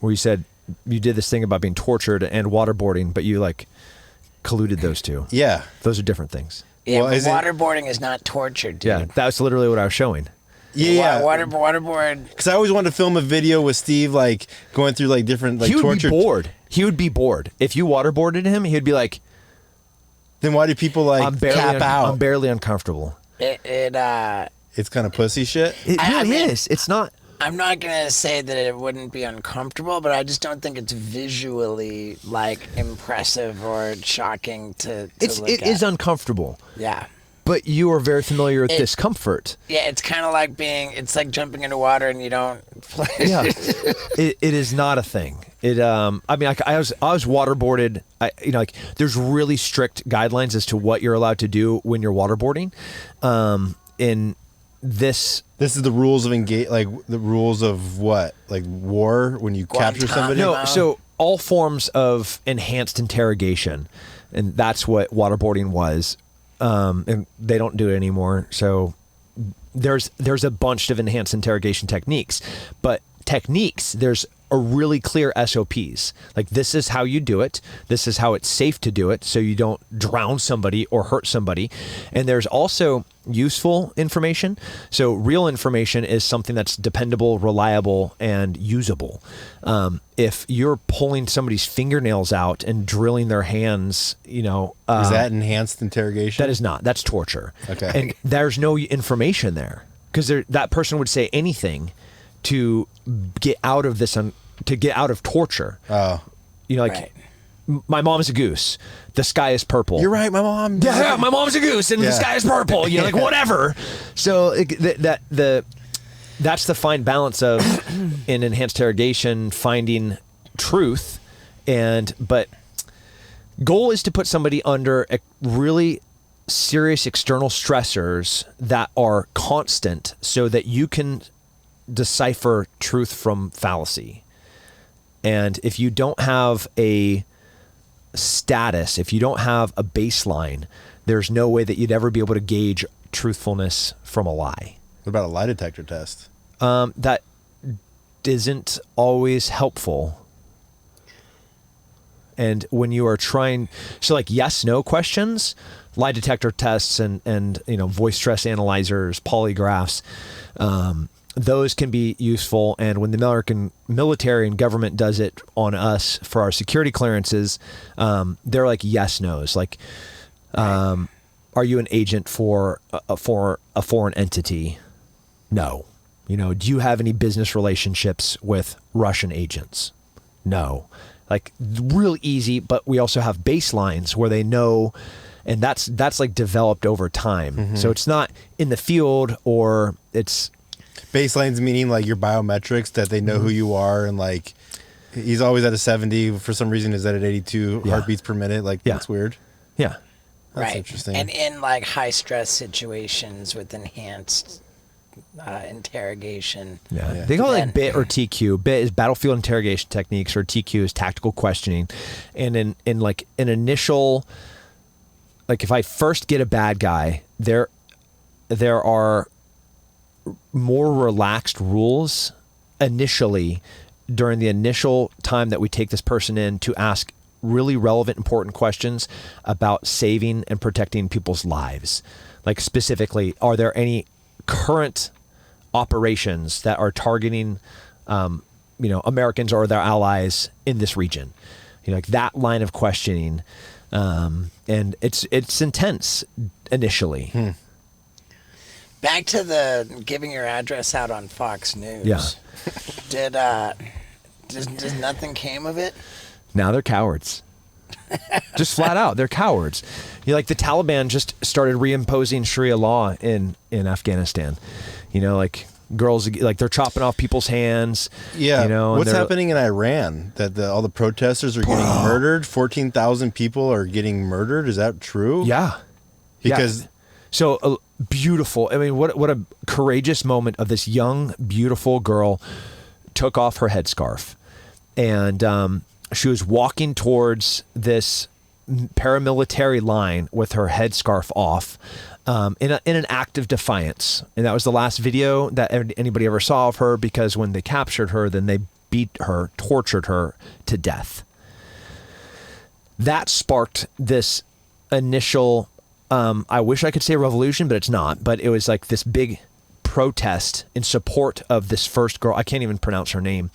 Where you said you did this thing about being tortured and waterboarding, but you like colluded those two. Yeah. Those are different things. Yeah, Well, but is it- waterboarding is not torture, dude. Yeah, that's literally what I was showing. Yeah. Waterboard. Because I always wanted to film a video with Steve like going through like different like He would torture. be bored. He would be bored. If you waterboarded him, he'd be like, Then why do people like I'm out? barely uncomfortable. It's kind of pussy shit. It I really mean- is. It's not. I'm not gonna say that it wouldn't be uncomfortable, but I just don't think it's visually like impressive or shocking to look It at. is uncomfortable. Yeah. But you are very familiar with discomfort. Yeah, it's kind of like it's like jumping into water and you don't play. Yeah, it is not a thing. I mean, I was waterboarded. Like there's really strict guidelines as to what you're allowed to do when you're waterboarding. In this This is the rules of like the rules of what? Like war when you capture somebody? no, so all forms of enhanced interrogation, and that's what waterboarding was. And they don't do it anymore. So there's a bunch of enhanced interrogation techniques, but there's a really clear SOPs. Like this is how you do it. This is how it's safe to do it. So you don't drown somebody or hurt somebody. And there's also useful information. So real information is something that's dependable, reliable, and usable. If you're pulling somebody's fingernails out and drilling their hands, Is that enhanced interrogation? that is not. That's torture. Okay. And there's no information there because that person would say anything to get out of this, to get out of torture. Oh. Right. My mom's a goose. The sky is purple. You're right, my mom. Yeah, my mom's a goose and the Yeah. sky is purple. Like whatever. So that's the fine balance of in enhanced interrogation finding truth, but goal is to put somebody under a really serious external stressors that are constant so that you can decipher truth from fallacy. And if you don't have a status, if you don't have a baseline, there's no way that you'd ever be able to gauge truthfulness from a lie. What about a lie detector test? That isn't always helpful. And when you are trying, so like yes, no questions, lie detector tests and voice stress analyzers, polygraphs, those can be useful. And when the American military and government does it on us for our security clearances, they're like yes, no's. Like, are you an agent for a foreign entity? No. Do you have any business relationships with Russian agents? No. Like real easy, but we also have baselines where they know, and that's like developed over time. Mm-hmm. So it's not in the field, or it's baselines meaning like your biometrics, that they know who you are, and like he's always at a 70 for some reason, is at 82 heartbeats per minute. Like that's weird. Yeah. That's interesting. And in like high stress situations with enhanced interrogation. Yeah. They call it like BIT or TQ. BIT is battlefield interrogation techniques, or TQ is tactical questioning. And in like an initial, like if I first get a bad guy, there are more relaxed rules initially during the initial time that we take this person in to ask really relevant, important questions about saving and protecting people's lives. Like specifically, are there any current operations that are targeting, Americans or their allies in this region? Like that line of questioning, and it's intense initially. Back to the giving your address out on Fox News. Yeah. Did nothing came of it? Now they're cowards. Just flat out, they're cowards. Like the Taliban just started reimposing Sharia law in Afghanistan. Like girls, like they're chopping off people's hands. Yeah. What's happening in Iran? That all the protesters are getting murdered. 14,000 people are getting murdered. Is that true? Yeah. Because so beautiful. I mean, what a courageous moment of this young, beautiful girl took off her headscarf, and she was walking towards this paramilitary line with her headscarf off, in an act of defiance. And that was the last video that anybody ever saw of her, because when they captured her, then they beat her, tortured her to death. That sparked this initial, I wish I could say revolution, but it's not. But it was like this big protest in support of this first girl. I can't even pronounce her name.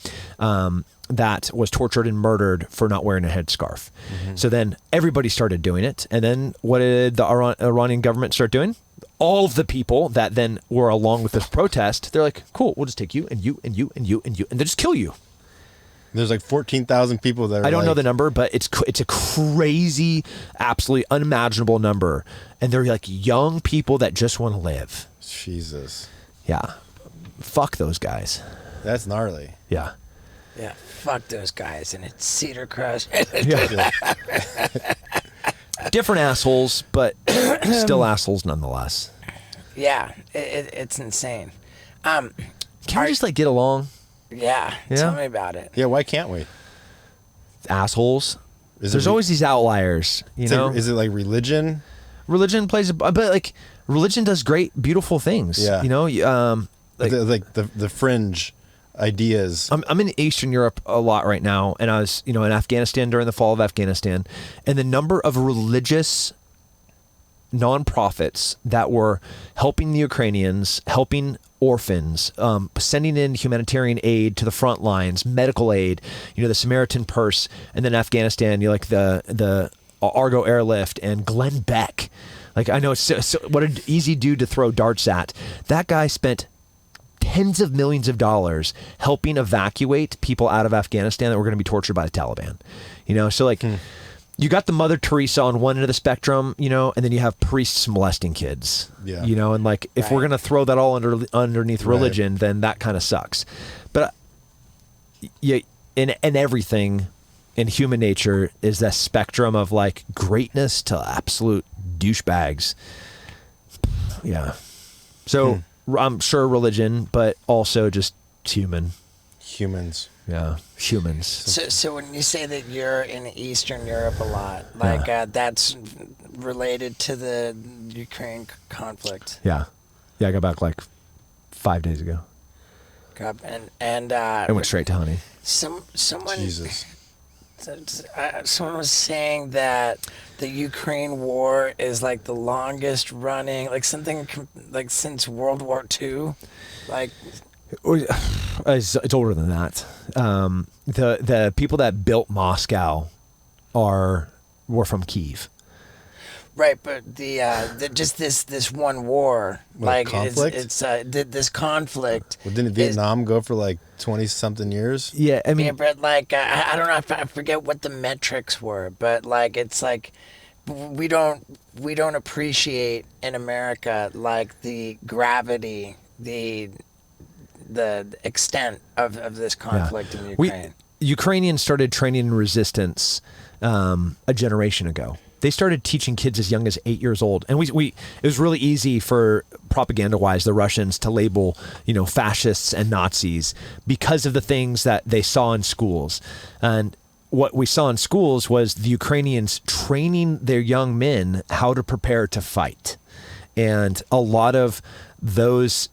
That was tortured and murdered for not wearing a headscarf. Mm-hmm. So then everybody started doing it. And then what did the Iranian government start doing? All of the people that then were along with this protest, they're like, cool, we'll just take you and you and you and you and you, and they'll just kill you. There's like 14,000 people that are I don't know the number, but it's a crazy, absolutely unimaginable number. And they're like young people that just want to live. Jesus. Yeah. Fuck those guys. That's gnarly. Yeah. Yeah, fuck those guys, and it's Cedar Crush. Different assholes, but still assholes nonetheless. Yeah, it's insane. Can we just like get along? Yeah, tell me about it. Yeah, why can't we? Assholes. There's always these outliers, know? Is it like religion? Religion plays, but like religion does great, beautiful things. Yeah. Like the fringe ideas. I'm in Eastern Europe a lot right now, and I was, in Afghanistan during the fall of Afghanistan, and the number of religious nonprofits that were helping the Ukrainians, helping orphans, sending in humanitarian aid to the front lines, medical aid, the Samaritan Purse, and then Afghanistan, like the Argo Airlift and Glenn Beck. Like, I know so what an easy dude to throw darts at. That guy spent tens of millions of dollars helping evacuate people out of Afghanistan that were going to be tortured by the Taliban. So like you got the Mother Teresa on one end of the spectrum, and then you have priests molesting kids. Yeah. And like if we're going to throw that all underneath religion, then that kind of sucks. But in everything, in human nature is that spectrum of like greatness to absolute douchebags. Yeah. So I'm sure religion, but also just human. Humans. Yeah. Humans. So when you say that you're in Eastern Europe a lot, like that's related to the Ukraine conflict. Yeah. Yeah. I got back like 5 days ago. And I went straight to honey. Someone Jesus. someone was saying that the Ukraine war is like the longest running, like something like since World War II. Like It's older than that. The people that built Moscow were from Kyiv. right, but the just this one war, What, like conflict? it's this conflict. Well, didn't is- Vietnam go for like 20-something years? Yeah, I Yeah, mean, but like I don't know, I forget what the metrics were, but like it's like we don't appreciate in America like the gravity, the extent of this conflict in Ukraine. Ukrainians started training in resistance a generation ago. They started teaching kids as young as 8 years old, and it was really easy for propaganda-wise the Russians to label fascists and Nazis because of the things that they saw in schools. And what we saw in schools was the Ukrainians training their young men how to prepare to fight, and a lot of those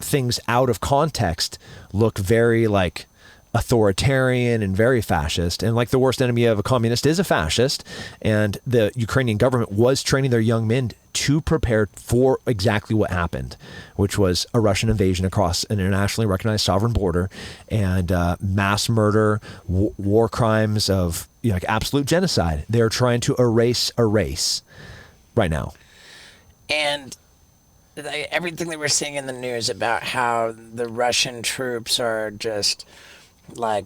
things out of context look very like authoritarian and very fascist, and like the worst enemy of a communist is a fascist. And the Ukrainian government was training their young men to prepare for exactly what happened, which was a Russian invasion across an internationally recognized sovereign border, and mass murder, war crimes of like absolute genocide. They're trying to erase a race right now. And everything that we're seeing in the news about how the Russian troops are just like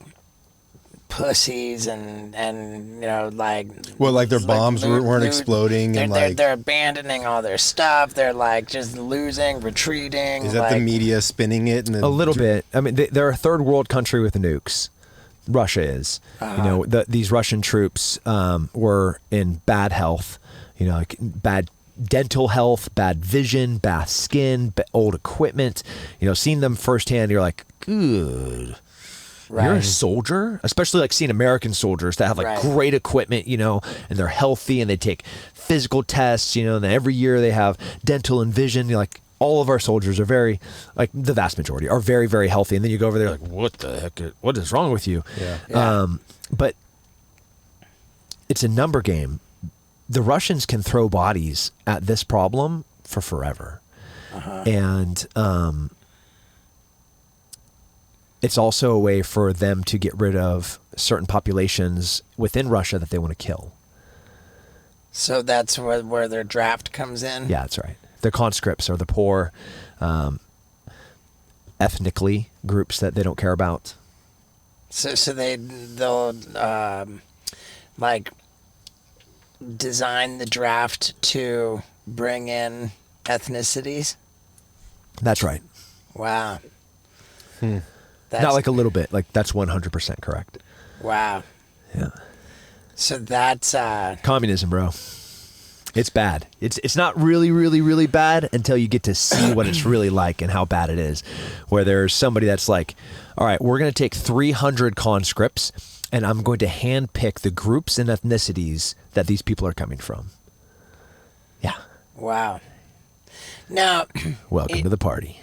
pussies and like Well, like their bombs weren't exploding, they're, and they're, like they're abandoning all their stuff. They're like just losing, retreating. is that the media spinning it? And A little bit. I mean, they're a third world country with nukes. Russia is. These Russian troops were in bad health. Like bad dental health, bad vision, bad skin, old equipment. Seeing them firsthand, you're like, good. You're a soldier, especially like seeing American soldiers that have like great equipment, and they're healthy and they take physical tests, and then every year they have dental and vision. You're like, all of our soldiers are very, like the vast majority are very, very healthy. And then you go over there like, what the heck? What is wrong with you? Yeah. But it's a number game. The Russians can throw bodies at this problem for forever. And it's also a way for them to get rid of certain populations within Russia that they want to kill. So that's where their draft comes in. Yeah, that's right. The conscripts are the poor, ethnically groups that they don't care about. So they'll like design the draft to bring in ethnicities. That's right. Wow. Not like a little bit. Like that's 100% correct. Wow. Yeah. So that's Communism, bro. It's bad. It's not really, really, really bad until you get to see what it's really like and how bad it is. Where there's somebody that's like, all right, we're going to take 300 conscripts and I'm going to handpick the groups and ethnicities that these people are coming from. Yeah. wow. Now, Welcome to the party.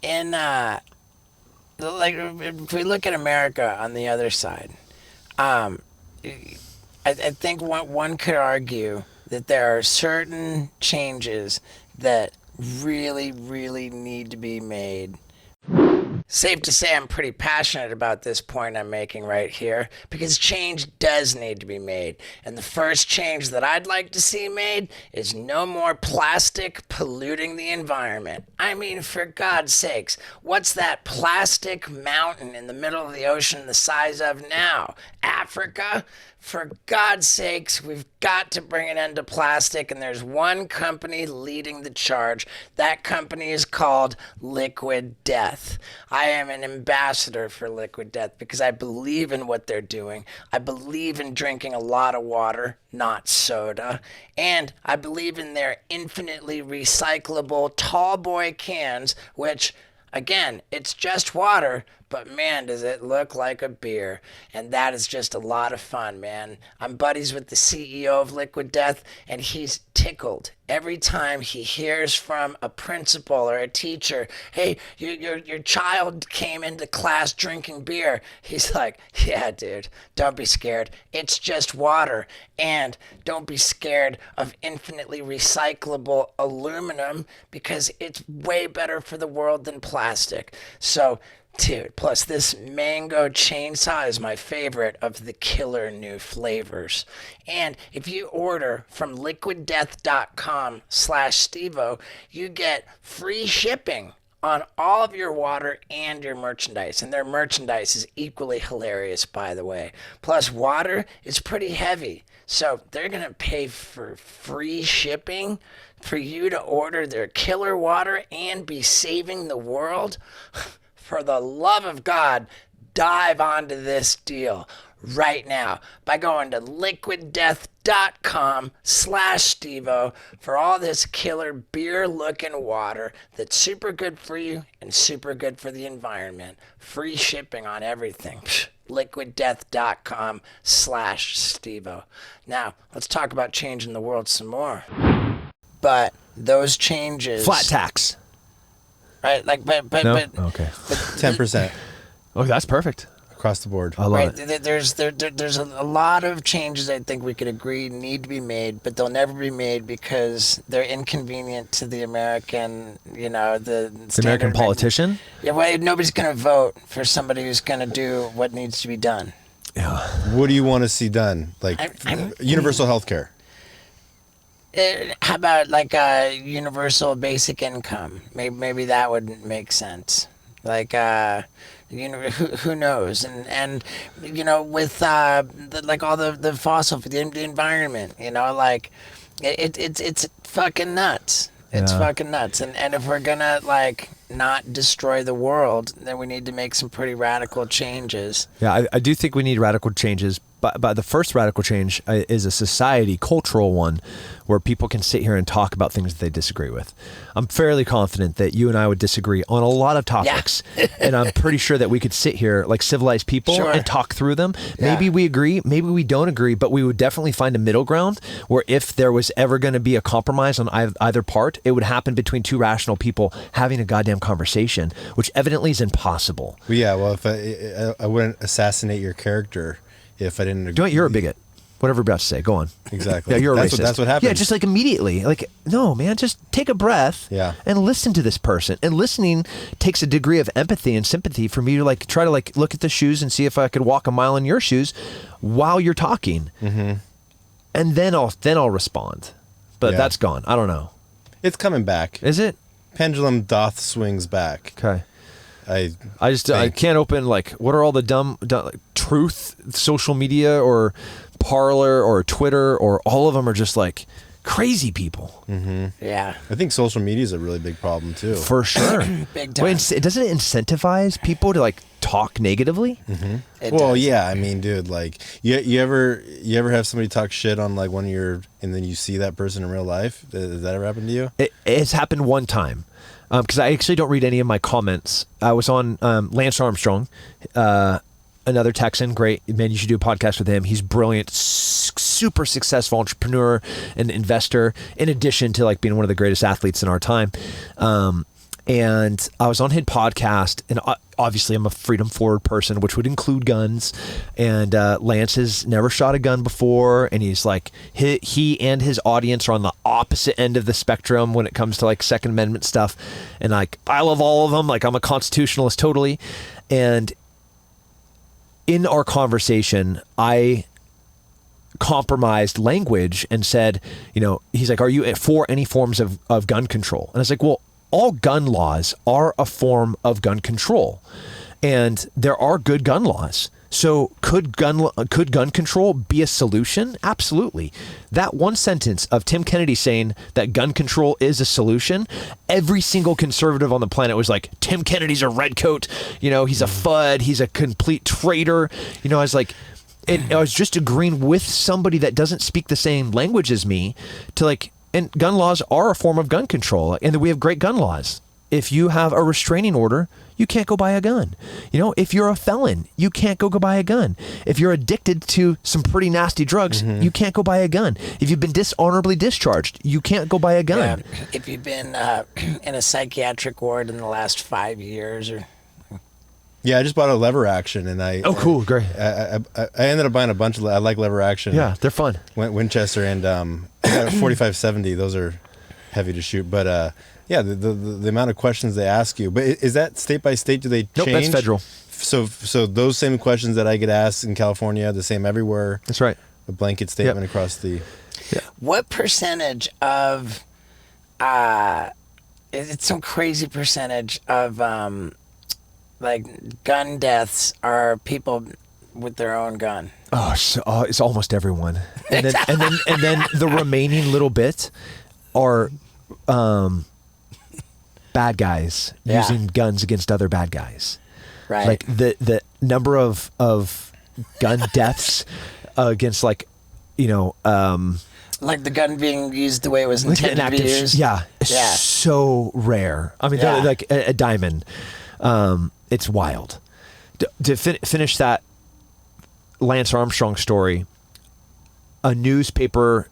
in like if we look at America on the other side, I think one could argue that there are certain changes that really, really need to be made. Safe to say I'm pretty passionate about this point I'm making right here, because change does need to be made. And the first change that I'd like to see made is no more plastic polluting the environment. I mean, for God's sakes, what's that plastic mountain in the middle of the ocean the size of now? Africa? for God's sakes, we've got to bring an end to plastic, and there's one company leading the charge. That company is called Liquid Death. I am an ambassador for Liquid Death because I believe in what they're doing. I believe in drinking a lot of water, not soda. And I believe in their infinitely recyclable tall boy cans, which, again, it's just water, but man, does it look like a beer. And that is just a lot of fun, man. I'm buddies with the CEO of Liquid Death, and he's tickled every time he hears from a principal or a teacher, hey, your child came into class drinking beer. He's like, yeah, dude, don't be scared. It's just water. And don't be scared of infinitely recyclable aluminum because it's way better for the world than plastic. So, dude, plus this mango chainsaw is my favorite of the killer new flavors. And if you order from liquiddeath.com/Stevo, you get free shipping on all of your water and your merchandise. And their merchandise is equally hilarious, by the way. Plus, water is pretty heavy. So they're going to pay for free shipping for you to order their killer water and be saving the world. For the love of God, dive onto this deal right now by going to liquiddeath.com/Stevo for all this killer beer-looking water that's super good for you and super good for the environment. Free shipping on everything. liquiddeath.com/Stevo. Now, let's talk about changing the world some more. But those changes... Flat tax. Right, like, but Okay. 10% Oh, that's perfect. across the board. I love right. it. There's a lot of changes I think we could agree need to be made, but they'll never be made because they're inconvenient to the American, the The standard American politician. Yeah, well, nobody's gonna vote for somebody who's gonna do what needs to be done. Yeah. What do you want to see done? Like universal health care. How about like a universal basic income? Maybe that would make sense. Like, who knows? And with like all the fossil for the environment, like it's fucking nuts. It's fucking nuts. And if we're gonna like not destroy the world, then we need to make some pretty radical changes. Yeah, I do think we need radical changes. But the first radical change is a society, cultural one, where people can sit here and talk about things that they disagree with. I'm fairly confident that you and I would disagree on a lot of topics. Yeah. And I'm pretty sure that we could sit here like civilized people and talk through them. Yeah. Maybe we agree, maybe we don't agree, but we would definitely find a middle ground where if there was ever going to be a compromise on either part, it would happen between two rational people having a goddamn conversation, which evidently is impossible. Well, yeah, well, if I wouldn't assassinate your character if I didn't agree. You're a bigot. Whatever you're about to say, go on. Exactly. Yeah, you're a racist. That's what happens. Yeah, just like immediately. Like, no, man, just take a breath and listen to this person. And listening takes a degree of empathy and sympathy for me to like try to like look at the shoes and see if I could walk a mile in your shoes while you're talking. Mm-hmm. And then I'll respond. But that's gone. I don't know. It's coming back. Is it? Pendulum doth swings back. Okay. I can't open like what are all the dumb like, Truth social media or Parler or Twitter or all of them are just like crazy people. Mm-hmm. Yeah, I think social media is a really big problem too. For sure. Big time. Wait, doesn't it incentivize people to like talk negatively? Mm-hmm. Well, yeah. I mean, dude, like you ever have somebody talk shit on like one of your, and then you see that person in real life? Does that ever happen to you? It's happened one time. Because I actually don't read any of my comments. I was on Lance Armstrong, another Texan. Great. Man, you should do a podcast with him. He's brilliant, super successful entrepreneur and investor, in addition to like being one of the greatest athletes in our time. And I was on his podcast, and obviously I'm a freedom forward person, which would include guns. And Lance has never shot a gun before, and he's like, he and his audience are on the opposite end of the spectrum when it comes to like Second Amendment stuff. And like, I love all of them. Like, I'm a constitutionalist totally. And in our conversation, I compromised language and said, he's like, are you for any forms of gun control? And I was like, well, all gun laws are a form of gun control, and there are good gun laws. So could gun control be a solution? Absolutely. That one sentence of Tim Kennedy saying that gun control is a solution, every single conservative on the planet was like, Tim Kennedy's a redcoat, he's a FUD, he's a complete traitor. I was like, and I was just agreeing with somebody that doesn't speak the same language as me to like, and gun laws are a form of gun control, and we have great gun laws. If you have a restraining order, you can't go buy a gun. If you're a felon, you can't go buy a gun. If you're addicted to some pretty nasty drugs, you can't go buy a gun. If you've been dishonorably discharged, you can't go buy a gun. Yeah. If you've been in a psychiatric ward in the last 5 years or... Yeah, I just bought a lever action, and Oh, cool, great. I ended up buying a bunch of. I like lever action. Yeah, they're fun. Winchester and I got a 4570. Those are heavy to shoot, but yeah, the amount of questions they ask you. But is that state by state? Do they change? Nope, that's federal. So those same questions that I get asked in California, the same everywhere. That's right. A blanket statement across the. Yeah. What percentage of it's some crazy percentage of like gun deaths are people with their own gun? Oh, it's almost everyone, and then the remaining little bit are bad guys using guns against other bad guys. Right. Like the number of gun deaths against like the gun being used the way it was intended to be used. Yeah, so rare. I mean, they're like a diamond. It's wild. To finish that Lance Armstrong story, a newspaper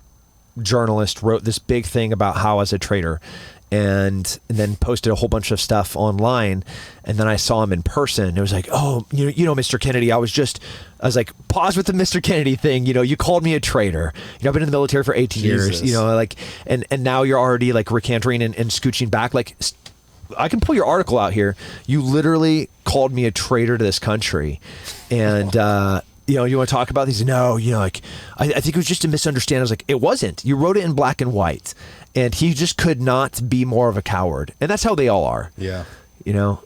journalist wrote this big thing about Howe as a traitor, and then posted a whole bunch of stuff online. And then I saw him in person. It was like, oh, Mr. Kennedy, I was like, pause with the Mr. Kennedy thing. You called me a traitor. I've been in the military for 18 years, and now you're already like recanting and scooching back. Like, I can pull your article out here. You literally called me a traitor to this country. And, you want to talk about these? No, I think it was just a misunderstanding. I was like, it wasn't. You wrote it in black and white. And he just could not be more of a coward. And that's how they all are. Yeah. I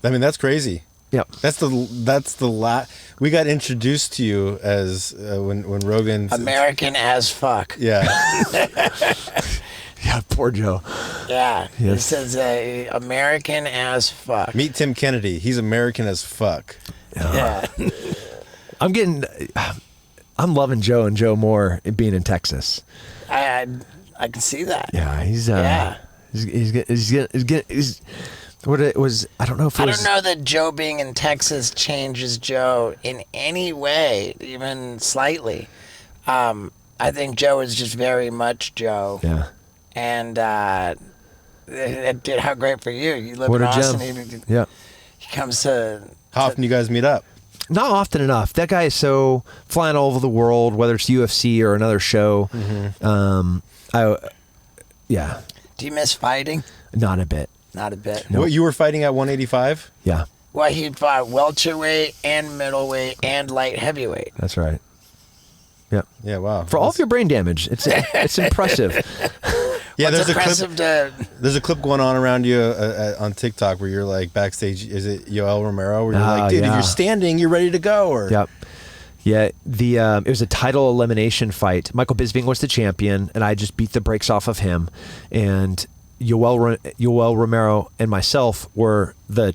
mean, that's crazy. Yep. We got introduced to you as when Rogan. American as fuck. Yeah. Yeah, poor Joe. Yeah. Yes. It says American as fuck. Meet Tim Kennedy. He's American as fuck. Yeah. I'm loving Joe and Joe more being in Texas. I can see that. Yeah, he's what it was. I don't know if it was. I don't know that Joe being in Texas changes Joe in any way, even slightly. I think Joe is just very much Joe. Yeah. And it did how great for you. You live What in a Austin. gem. Yeah. He comes to. How often you guys meet up? Not often enough. That guy is so flying all over the world, whether it's UFC or another show. Mm-hmm. Yeah. Do you miss fighting? Not a bit. Not a bit. Nope. What, you were fighting at 185? Yeah. Well, he fought welterweight and middleweight and light heavyweight. That's right. Yep. Yeah, wow. For all of your brain damage, it's impressive. Yeah, What's impressive there's a clip going on around you on TikTok where you're like backstage. Is it Yoel Romero? Where you're like, dude, if you're standing, you're ready to go. Or Yep. Yeah, it was a title elimination fight. Michael Bisping was the champion, and I just beat the brakes off of him. And Yoel Romero and myself were the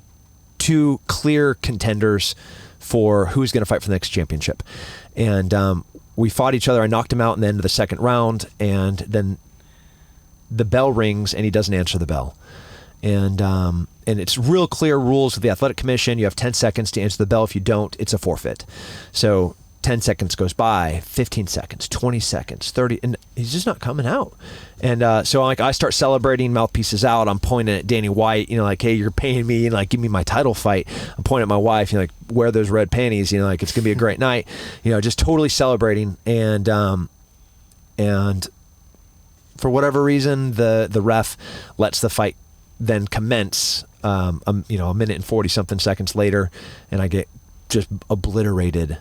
two clear contenders for who's going to fight for the next championship. And we fought each other. I knocked him out in the end of the second round, and then the bell rings, and he doesn't answer the bell. And it's real clear rules of the Athletic Commission. You have 10 seconds to answer the bell. If you don't, it's a forfeit. So 10 seconds goes by, 15 seconds, 20 seconds, 30, and he's just not coming out. And so I start celebrating, mouthpieces out. I'm pointing at Danny White, like, hey, you're paying me, and like, give me my title fight. I'm pointing at my wife, like, wear those red panties, like, it's gonna be a great night. Just totally celebrating. And for whatever reason, the ref lets the fight then commence. A minute and 40 something seconds later, and I get just obliterated.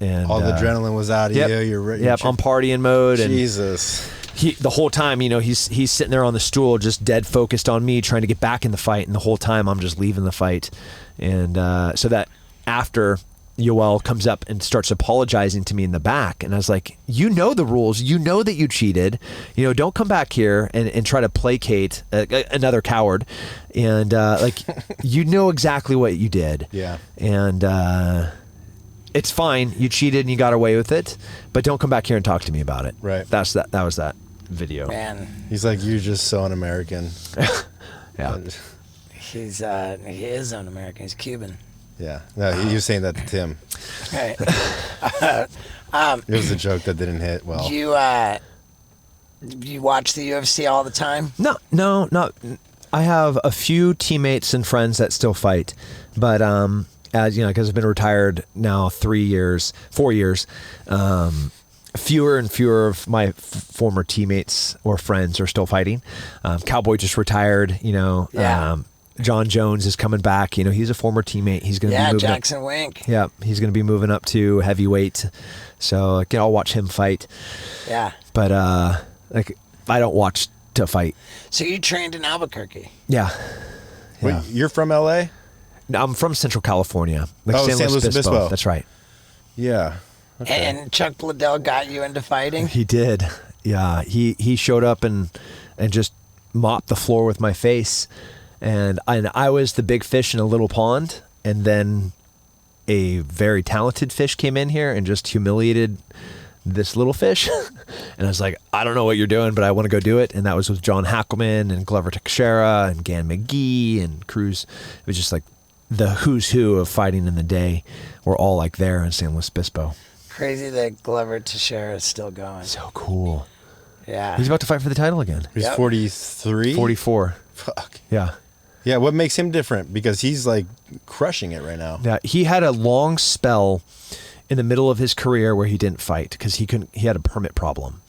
And all the adrenaline was out of you. You're I'm partying mode. Jesus. And the whole time, he's sitting there on the stool, just dead focused on me, trying to get back in the fight. And the whole time, I'm just leaving the fight. And so that after, Yoel comes up and starts apologizing to me in the back. And I was like, you know the rules. You know that you cheated. You know, don't come back here and try to placate another coward. And like, you know exactly what you did. Yeah. And it's fine. You cheated and you got away with it. But don't come back here and talk to me about it. Right. That was that video. Man, He's like, you're just so un-American. Yeah. he is un-American. He's Cuban. Yeah. No, he was saying that to Tim. Right. It was a joke that didn't hit well. You watch the UFC all the time? No, not. I have a few teammates and friends that still fight, but as you know, because I've been retired now 4 years, fewer and fewer of my former teammates or friends are still fighting. Cowboy just retired. You know, Yeah. John Jones is coming back. You know, he's a former teammate. He's going to be moving Jackson Wink. up. Yeah, he's going to be moving up to heavyweight. So like, I'll watch him fight. Yeah. But like, I don't watch to fight. So you trained in Albuquerque. Yeah. Wait, you're from LA? No, I'm from Central California. Like San Luis Obispo. That's right. Yeah. Okay. And Chuck Liddell got you into fighting? He did. Yeah. He showed up and just mopped the floor with my face. And I was the big fish in a little pond. And then a very talented fish came in here and just humiliated this little fish. And I was like, I don't know what you're doing, but I want to go do it. And that was with John Hackelman and Glover Teixeira and Gan McGee and Cruz. It was just like the who's who of fighting in the day were all like there in San Luis Obispo. Crazy that Glover Teixeira is still going. So cool. Yeah. He's about to fight for the title again. He's Yep. 43? 44. Fuck. Yeah. Yeah, what makes him different? Because he's like crushing it right now. Yeah. He had a long spell in the middle of his career where he didn't fight because he had a permit problem.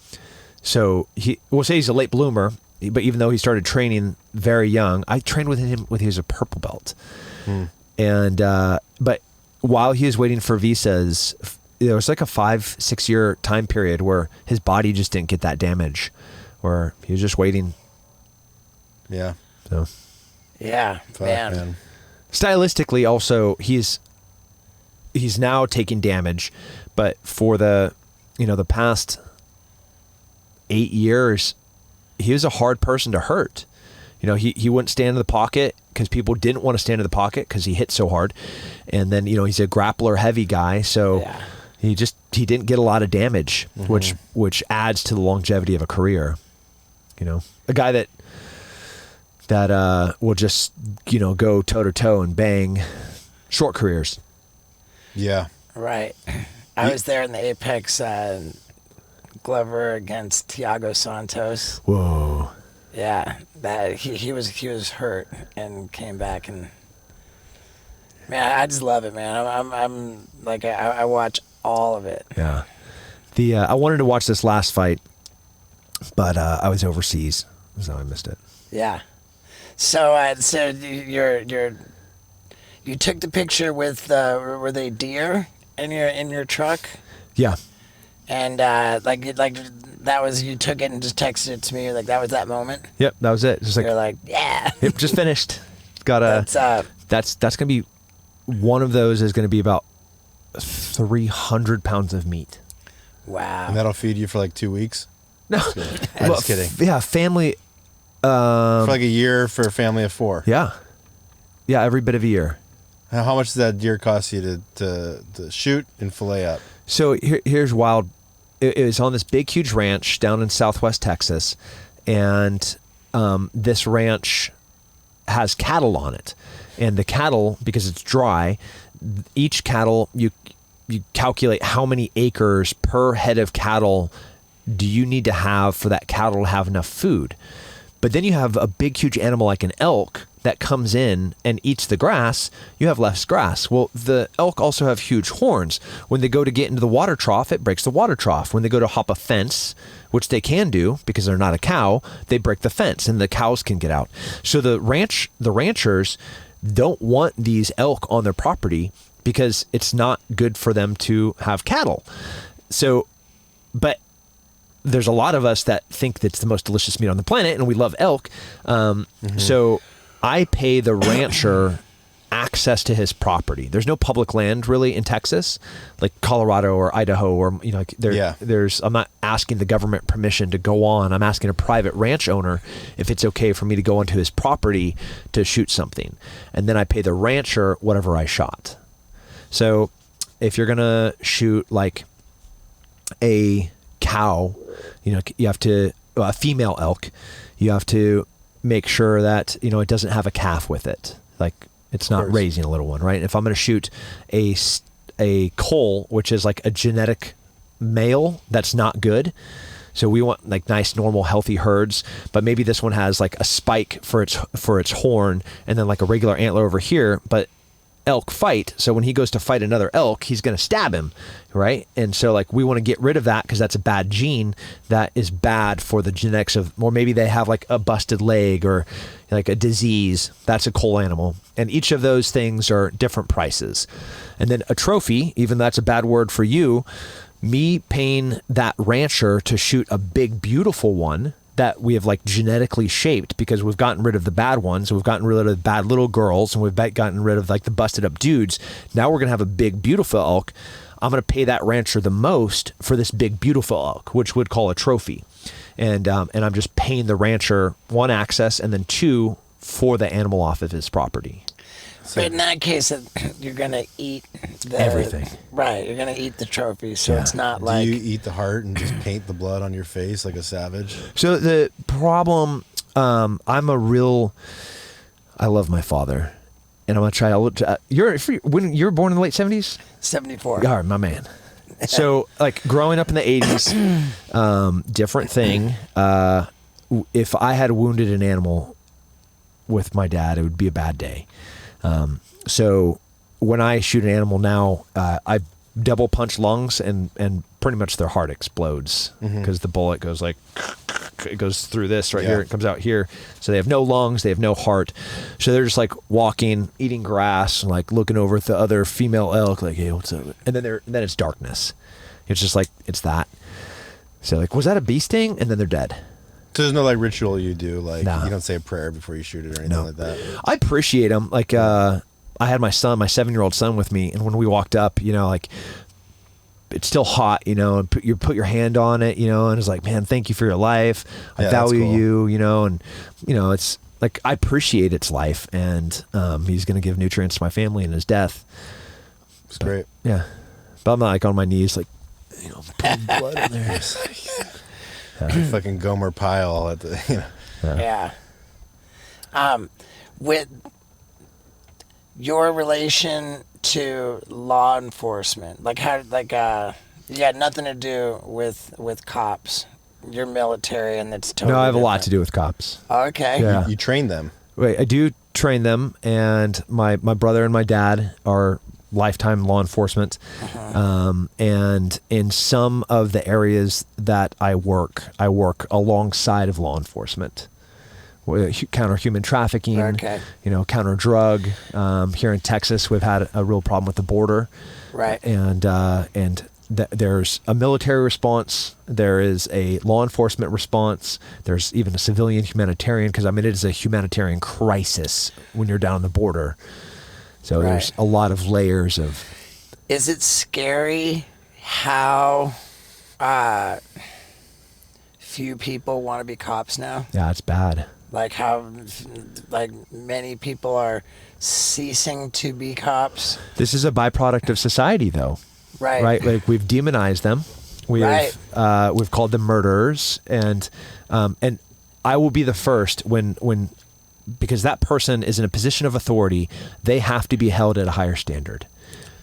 So we'll say he's a late bloomer, but even though he started training very young, I trained with him when he was a purple belt. And, but while he was waiting for visas, there was like a 5-6 year time period where his body just didn't get that damage, where he was just waiting. Yeah. So Yeah, Fuck, man. stylistically also he's now taking damage, but for the past 8 years he was a hard person to hurt. You know, he wouldn't stand in the pocket because people didn't want to stand in the pocket because he hit so hard. And then, he's a grappler heavy guy, so Yeah. he didn't get a lot of damage, which adds to the longevity of a career. You know, a guy that will just, go toe to toe and bang short careers. Yeah. Right. I was there in the Apex Glover against Thiago Santos. Whoa. Yeah, that he was hurt and came back, and man, I just love it, man. I'm like I watch all of it. Yeah. I wanted to watch this last fight, but I was overseas, so I missed it. Yeah. So you took the picture with were they deer in your truck? Yeah. And like that was, you took it and just texted it to me, like that was that moment. Yep, that was it. Just You're like, yeah. yep, just finished. Got that's gonna be one of those is gonna be about 300 pounds of meat. Wow. And that'll feed you for like 2 weeks? No, I'm just kidding. Yeah, family. For like a year for a family of 4. Yeah, every bit of a year. How much does that deer cost you to shoot and fillet up? So here's wild. It was on this big, huge ranch down in Southwest Texas, and this ranch has cattle on it. And the cattle, because it's dry, each cattle, you calculate how many acres per head of cattle do you need to have for that cattle to have enough food. But then you have a big, huge animal like an elk that comes in and eats the grass, you have less grass. Well, the elk also have huge horns. When they go to get into the water trough, it breaks the water trough. When they go to hop a fence, which they can do because they're not a cow, they break the fence and the cows can get out. So the ranchers don't want these elk on their property because it's not good for them to have cattle. So, but there's a lot of us that think that's the most delicious meat on the planet, and we love elk. So I pay the rancher access to his property. There's no public land really in Texas, like Colorado or Idaho, or like there's. I'm not asking the government permission to go on. I'm asking a private ranch owner if it's okay for me to go onto his property to shoot something, and then I pay the rancher whatever I shot. So if you're gonna shoot like a cow, you have to a female elk, you have to make sure that it doesn't have a calf with it, like it's not raising a little one, right? If I'm going to shoot a coal, which is like a genetic male, that's not good. So we want like nice, normal, healthy herds, but maybe this one has like a spike for its horn, and then like a regular antler over here, but elk fight. So when he goes to fight another elk, he's going to stab him, right? And so like we want to get rid of that because that's a bad gene that is bad for the genetics of, or maybe they have like a busted leg or like a disease. That's a coal animal. And each of those things are different prices. And then a trophy, even though that's a bad word for you, me paying that rancher to shoot a big, beautiful one that we have like genetically shaped because we've gotten rid of the bad ones. We've gotten rid of the bad little girls, and we've gotten rid of like the busted up dudes. Now we're going to have a big, beautiful elk. I'm going to pay that rancher the most for this big, beautiful elk, which would call a trophy. And I'm just paying the rancher, one, access, and then two, for the animal off of his property. But in that case, you're going to eat everything. Right. You're going to eat the trophy. So it's not like. Do you eat the heart and just paint the blood on your face like a savage? So the problem, I love my father. And I'm going to try. When you were born in the late 70s? 74. All right, my man. So like growing up in the 80s, different thing. If I had wounded an animal with my dad, it would be a bad day. So when I shoot an animal now, I double punch lungs and pretty much their heart explodes because the bullet goes like, it goes through this right here. It comes out here. So they have no lungs. They have no heart. So they're just like walking, eating grass, and like looking over at the other female elk, like, hey, what's up? And then it's darkness. It's just like, it's that. So like, was that a bee sting? And then they're dead. So there's no like ritual you do, like Nah. you don't say a prayer before you shoot it or anything like that. I appreciate them. Like, I had my 7-year-old son with me, and when we walked up, like it's still hot, and you put your hand on it, and it's like, man, thank you for your life. I value you, and it's like, I appreciate its life, and he's going to give nutrients to my family in his death. It's great. Yeah. But I'm not like on my knees, like, putting blood in there. Fucking Gomer Pyle at the, Yeah. With your relation to law enforcement, like how, like you got nothing to do with cops. You're military, and that's totally. No, I have a lot different. to do with cops. Okay. Yeah. you train them. Wait, I do train them, and my brother and my dad are lifetime law enforcement. And in some of the areas that I work alongside of law enforcement. Counter human trafficking, counter drug. Here in Texas, we've had a real problem with the border. Right. And there's a military response. There is a law enforcement response. There's even a civilian humanitarian, because it is a humanitarian crisis when you're down the border. So there's a lot of layers of. Is it scary how few people want to be cops now? Yeah, it's bad. Like how, like many people are ceasing to be cops. This is a byproduct of society, though. Right. Right. Like we've demonized them. We've called them murderers, and I will be the first when because that person is in a position of authority, they have to be held at a higher standard.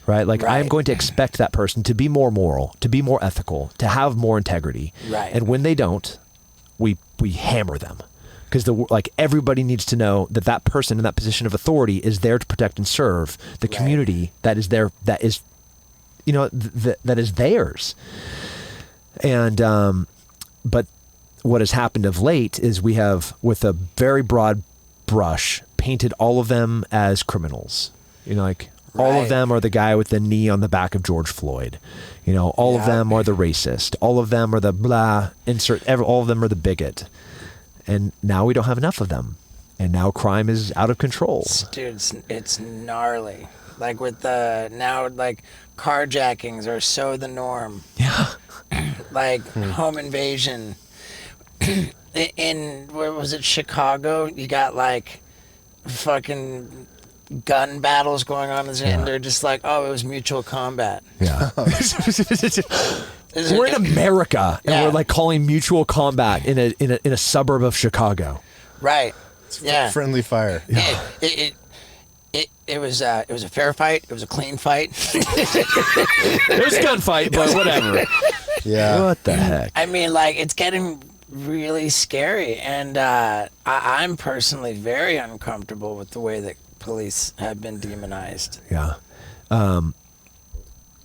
Right? Like I am going to expect that person to be more moral, to be more ethical, to have more integrity. Right. And when they don't, we hammer them. Because everybody needs to know that person in that position of authority is there to protect and serve the community that is there, that is theirs. And but what has happened of late is we have, with a very broad brush, painted all of them as criminals. All of them are the guy with the knee on the back of George Floyd. All of them are the racist. All of them are the blah, all of them are the bigot. And now we don't have enough of them. And now crime is out of control. Dude, it's gnarly. Like with the now, like carjackings are so the norm. Yeah. Like home invasion. In where was it, Chicago? You got like fucking gun battles going on, and they're just like, oh, it was mutual combat. Yeah. We're in America, and Yeah. we're like calling mutual combat in a suburb of Chicago. Right. Yeah. Friendly fire. It was a fair fight. It was a clean fight. It was a gunfight, but whatever. Yeah. What the heck? I mean, like, it's getting really scary, and I'm personally very uncomfortable with the way that police have been demonized. Yeah. When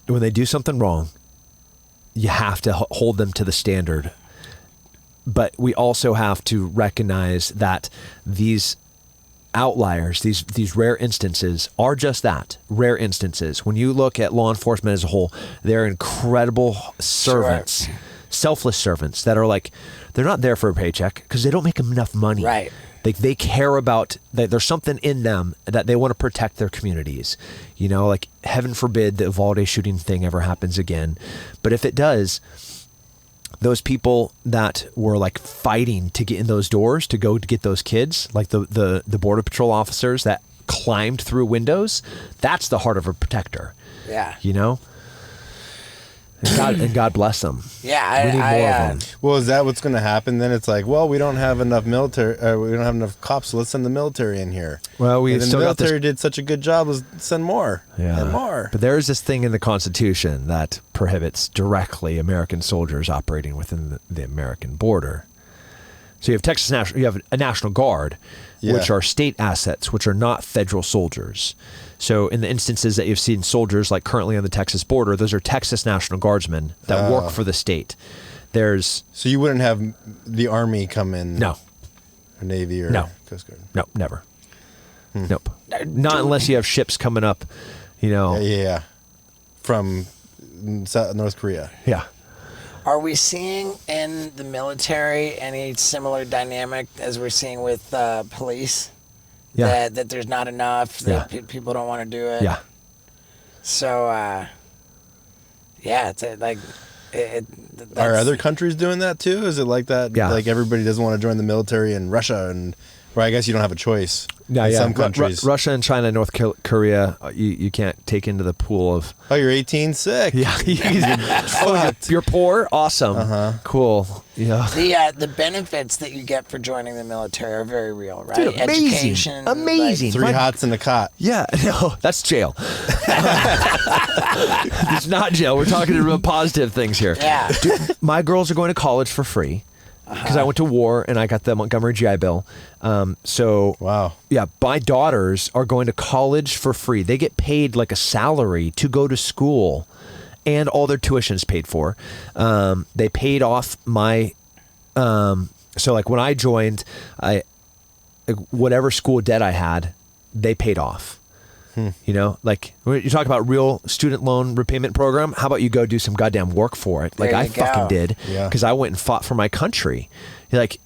they do something wrong, you have to hold them to the standard. But we also have to recognize that these outliers, these rare instances, are just that, rare instances. When you look at law enforcement as a whole, they're incredible servants, selfless servants that are like, they're not there for a paycheck because they don't make enough money. Right. They care about that. There's something in them that they want to protect their communities. You know, like heaven forbid the Uvalde shooting thing ever happens again. But if it does, those people that were like fighting to get in those doors to go to get those kids, like the Border Patrol officers that climbed through windows, that's the heart of a protector. Yeah. You know? And God bless them. Yeah, We need more of them. Well, is that what's going to happen? Then it's like, well, we don't have enough military. We don't have enough cops, so let's send the military in here. Well, we and then still the got this- military did such a good job. Let's send more. And more. But there is this thing in the Constitution that prohibits directly American soldiers operating within the American border. So you have a National Guard, which Yeah. are state assets, which are not federal soldiers. So in the instances that you've seen soldiers like currently on the Texas border, those are Texas National Guardsmen that work for the state. There's So you wouldn't have the Army come in? no, Or Navy or No. Coast Guard? no, never. Nope. Not unless you have ships coming up, you know. Yeah. From North Korea. Yeah. Are we seeing in the military any similar dynamic as we're seeing with police? Yeah. That there's not enough, that people don't want to do it? Yeah. So, it's like... Are that's- other countries doing that too? Is it like that? Yeah. Like everybody doesn't want to join the military in Russia, and well, I guess you don't have a choice. Yeah, in yeah. Some countries. Russia and China and North Korea, you can't take into the pool of. Oh, you're 18, sick. Yeah, you're poor. Awesome. Cool. Yeah. The benefits that you get for joining the military are very real, right? Dude, amazing. Education, Amazing. Three My- hots in a cot. Yeah, no, that's jail. It's not jail. We're talking about positive things here. Yeah. Dude, my girls are going to college for free because I went to war and I got the Montgomery GI Bill. So Wow. yeah, my daughters are going to college for free. They get paid like a salary to go to school, and all their tuition's paid for. They paid off my. So like when I joined, whatever school debt I had, they paid off. You know, like when you talk about real student loan repayment program, how about you go do some goddamn work for it? Like There I you fucking go. did, Yeah. because I went and fought for my country. You're like,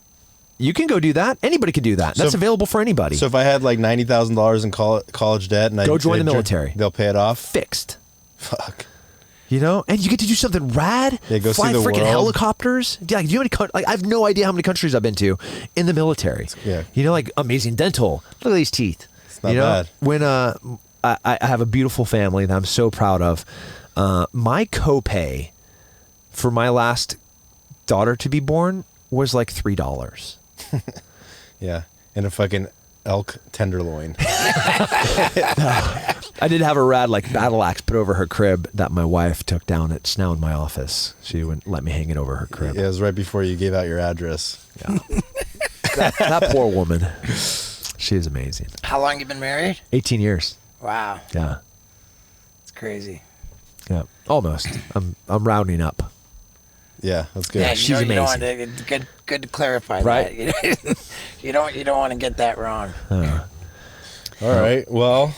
you can go do that. Anybody can do that. That's So- available for anybody. So if I had like $90,000 in college debt, and Go join the military. they'll pay it off. Fixed. Fuck. You know, and you get to do something rad. Yeah, go see Fly the freaking world. helicopters. Yeah, do you know how many? Like, I have no idea how many countries I've been to in the military. Yeah. You know, like amazing dental. Look at these teeth. It's not you know, bad. when I have a beautiful family that I'm so proud of. My copay for my last daughter to be born was like $3. Yeah. And a fucking elk tenderloin. I did have a rad like battle axe put over her crib that my wife took down. It's now in my office. She wouldn't let me hang it over her crib. It was right before you gave out your address. Yeah. that poor woman. She is amazing. How long you been married? 18 years. Wow, Yeah. it's crazy. Yeah. Almost. I'm rounding up. Yeah, that's good. Yeah, she's you don't want amazing. to, good to clarify Right. that. You don't want to get that wrong. All right. Well,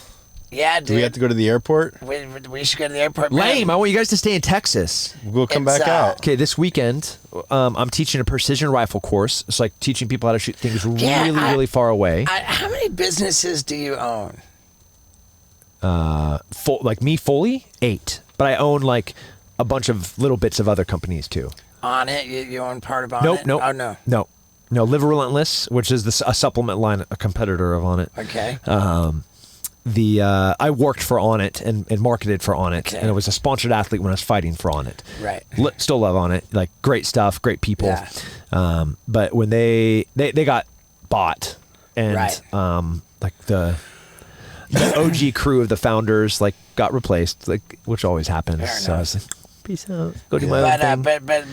Yeah, dude. Do we have to go to the airport? We should go to the airport. man. Lame. I want you guys to stay in Texas. We'll come It's, back out. Okay, this weekend, I'm teaching a precision rifle course. It's like teaching people how to shoot things really far away. How many businesses do you own? Like me fully, 8. But I own like a bunch of little bits of other companies too. On it? You own part of On Nope, It? nope. Oh, no. No, Live Relentless, which is a supplement line, a competitor of On It. Okay. I worked for On It and marketed for On It, Okay. and I was a sponsored athlete when I was fighting for On It. Right. Still love On It, like great stuff, great people. Yeah. But when they got bought, and Right. like the OG crew of the founders like got replaced, like which always happens. Fair So I enough. was like, peace out, go do my own thing. But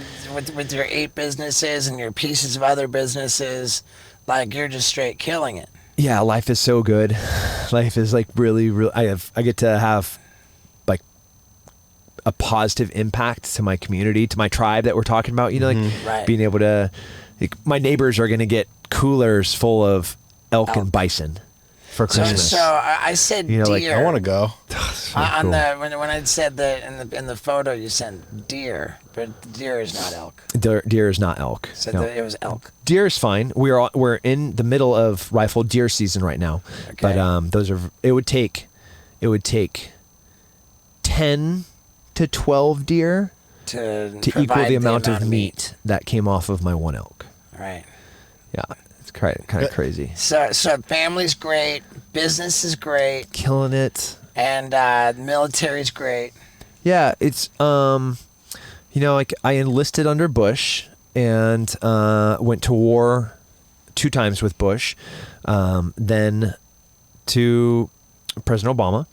with your 8 businesses and your pieces of other businesses, like you're just straight killing it. Yeah, life is so good. Life is like really. I get to have like a positive impact to my community, to my tribe that we're talking about. You know, like Right. being able to. Like, my neighbors are going to get coolers full of elk and bison for Christmas. So I said You know, like, deer. I want to go. On cool. the when I said that in the photo you sent deer, but deer is not elk. Deer is not elk. So No. it was elk. Deer is fine. We're in the middle of rifle deer season right now. Okay. But those are it would take 10 to 12 deer To equal provide the amount of meat that came off of my one elk. Right. Yeah, it's kind of crazy. So family's great, business is great, Killing it. and military's great. Yeah, it's like I enlisted under Bush and went to war 2 times with Bush, then to President Obama,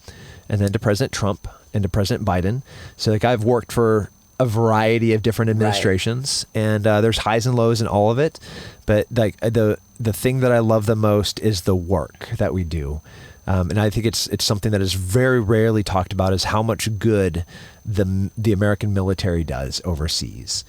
and then to President Trump and to President Biden. So like I've worked for a variety of different administrations, and there's highs and lows in all of it. But like the thing that I love the most is the work that we do. And I think it's something that is very rarely talked about, is how much good the American military does overseas.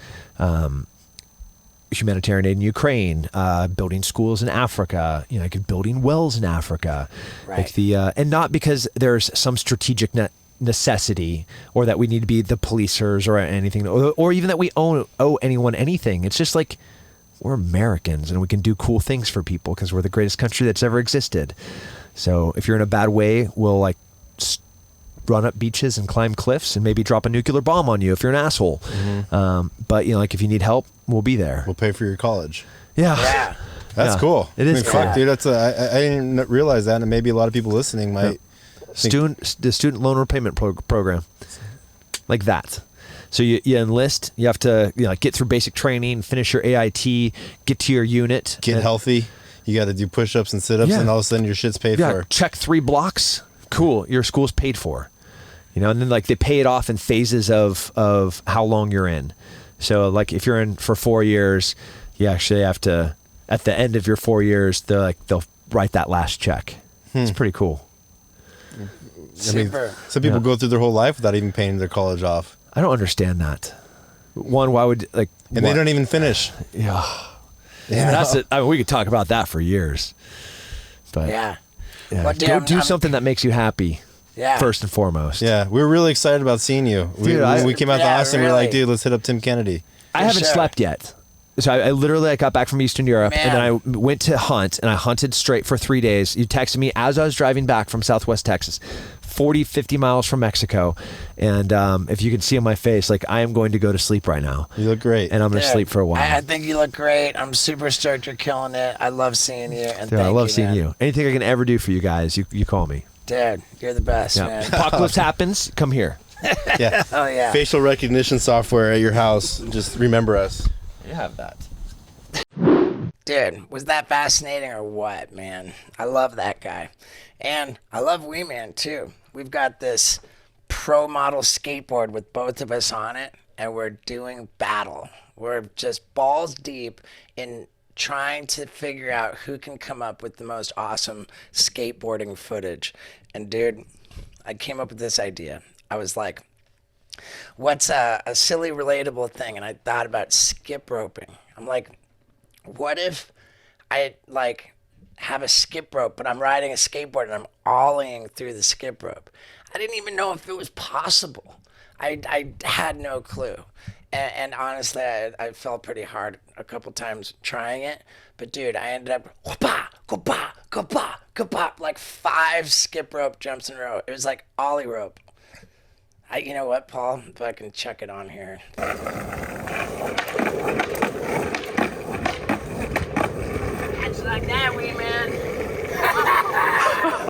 Humanitarian aid in Ukraine, building schools in Africa, like building wells in Africa, Right. like and not because there's some strategic necessity or that we need to be the policers or anything, or even that we owe anyone anything. It's just like we're Americans and we can do cool things for people because we're the greatest country that's ever existed. So if you're in a bad way, we'll like run up beaches and climb cliffs and maybe drop a nuclear bomb on you if you're an asshole. But like if you need help, we'll be there. We'll pay for your college. Yeah. Yeah. That's Yeah. cool. It is I mean, cool. fuck, dude. I didn't realize that, and maybe a lot of people listening might. The student loan repayment program, like that. So you enlist. You have to get through basic training, finish your AIT, get to your unit, Get and- healthy. You got to do push-ups and sit-ups, Yeah. and all of a sudden your shit's paid Yeah, for. check 3 blocks. Cool, your school's paid for. And then like they pay it off in phases of how long you're in. So like if you're in for 4 years, you actually have to, at the end of your 4 years, they'll write that last check. It's pretty cool. I mean, Super. some people Yeah. go through their whole life without even paying their college off, I don't understand that. One, why would like? and they don't even finish. Yeah, Yeah. that's it. I mean, we could talk about that for years. But Yeah. yeah, Well, go damn, do I'm- something that makes you happy. Yeah. First and foremost. Yeah, we were really excited about seeing you. Dude, When we came out to Yeah, Austin, we were like, really. dude, let's hit up Tim Kennedy. I For haven't sure. slept yet. So I literally got back from Eastern Europe, and then I Man. went to hunt, and I hunted straight for 3 days. You texted me as I was driving back from Southwest Texas, 50 miles from Mexico. And if you can see on my face, like I am going to go to sleep right now. You look great. And I'm going to Dude, sleep for a while. I think you look great. I'm super stoked you're killing it. I love seeing you. And Dude, thank I love you, seeing man. you. Anything I can ever do for you guys, you call me. Dude, you're the best, Yeah. man. Apocalypse happens, come here. Yeah. Oh, yeah. Facial recognition software at your house. Just remember us. You have that. Dude, was that fascinating or what, man? I love that guy. And I love Wee Man, too. We've got this pro model skateboard with both of us on it, and we're doing battle. We're just balls deep in trying to figure out who can come up with the most awesome skateboarding footage. And, dude, I came up with this idea. I was like, what's a silly, relatable thing? And I thought about skip roping. I'm like, what if I have a skip rope, but I'm riding a skateboard and I'm ollieing through the skip rope. I didn't even know if it was possible. I had no clue. And honestly, I fell pretty hard a couple times trying it. But dude, I ended up like 5 skip rope jumps in a row. It was like ollie rope. You know what, Paul? If I can chuck it on here.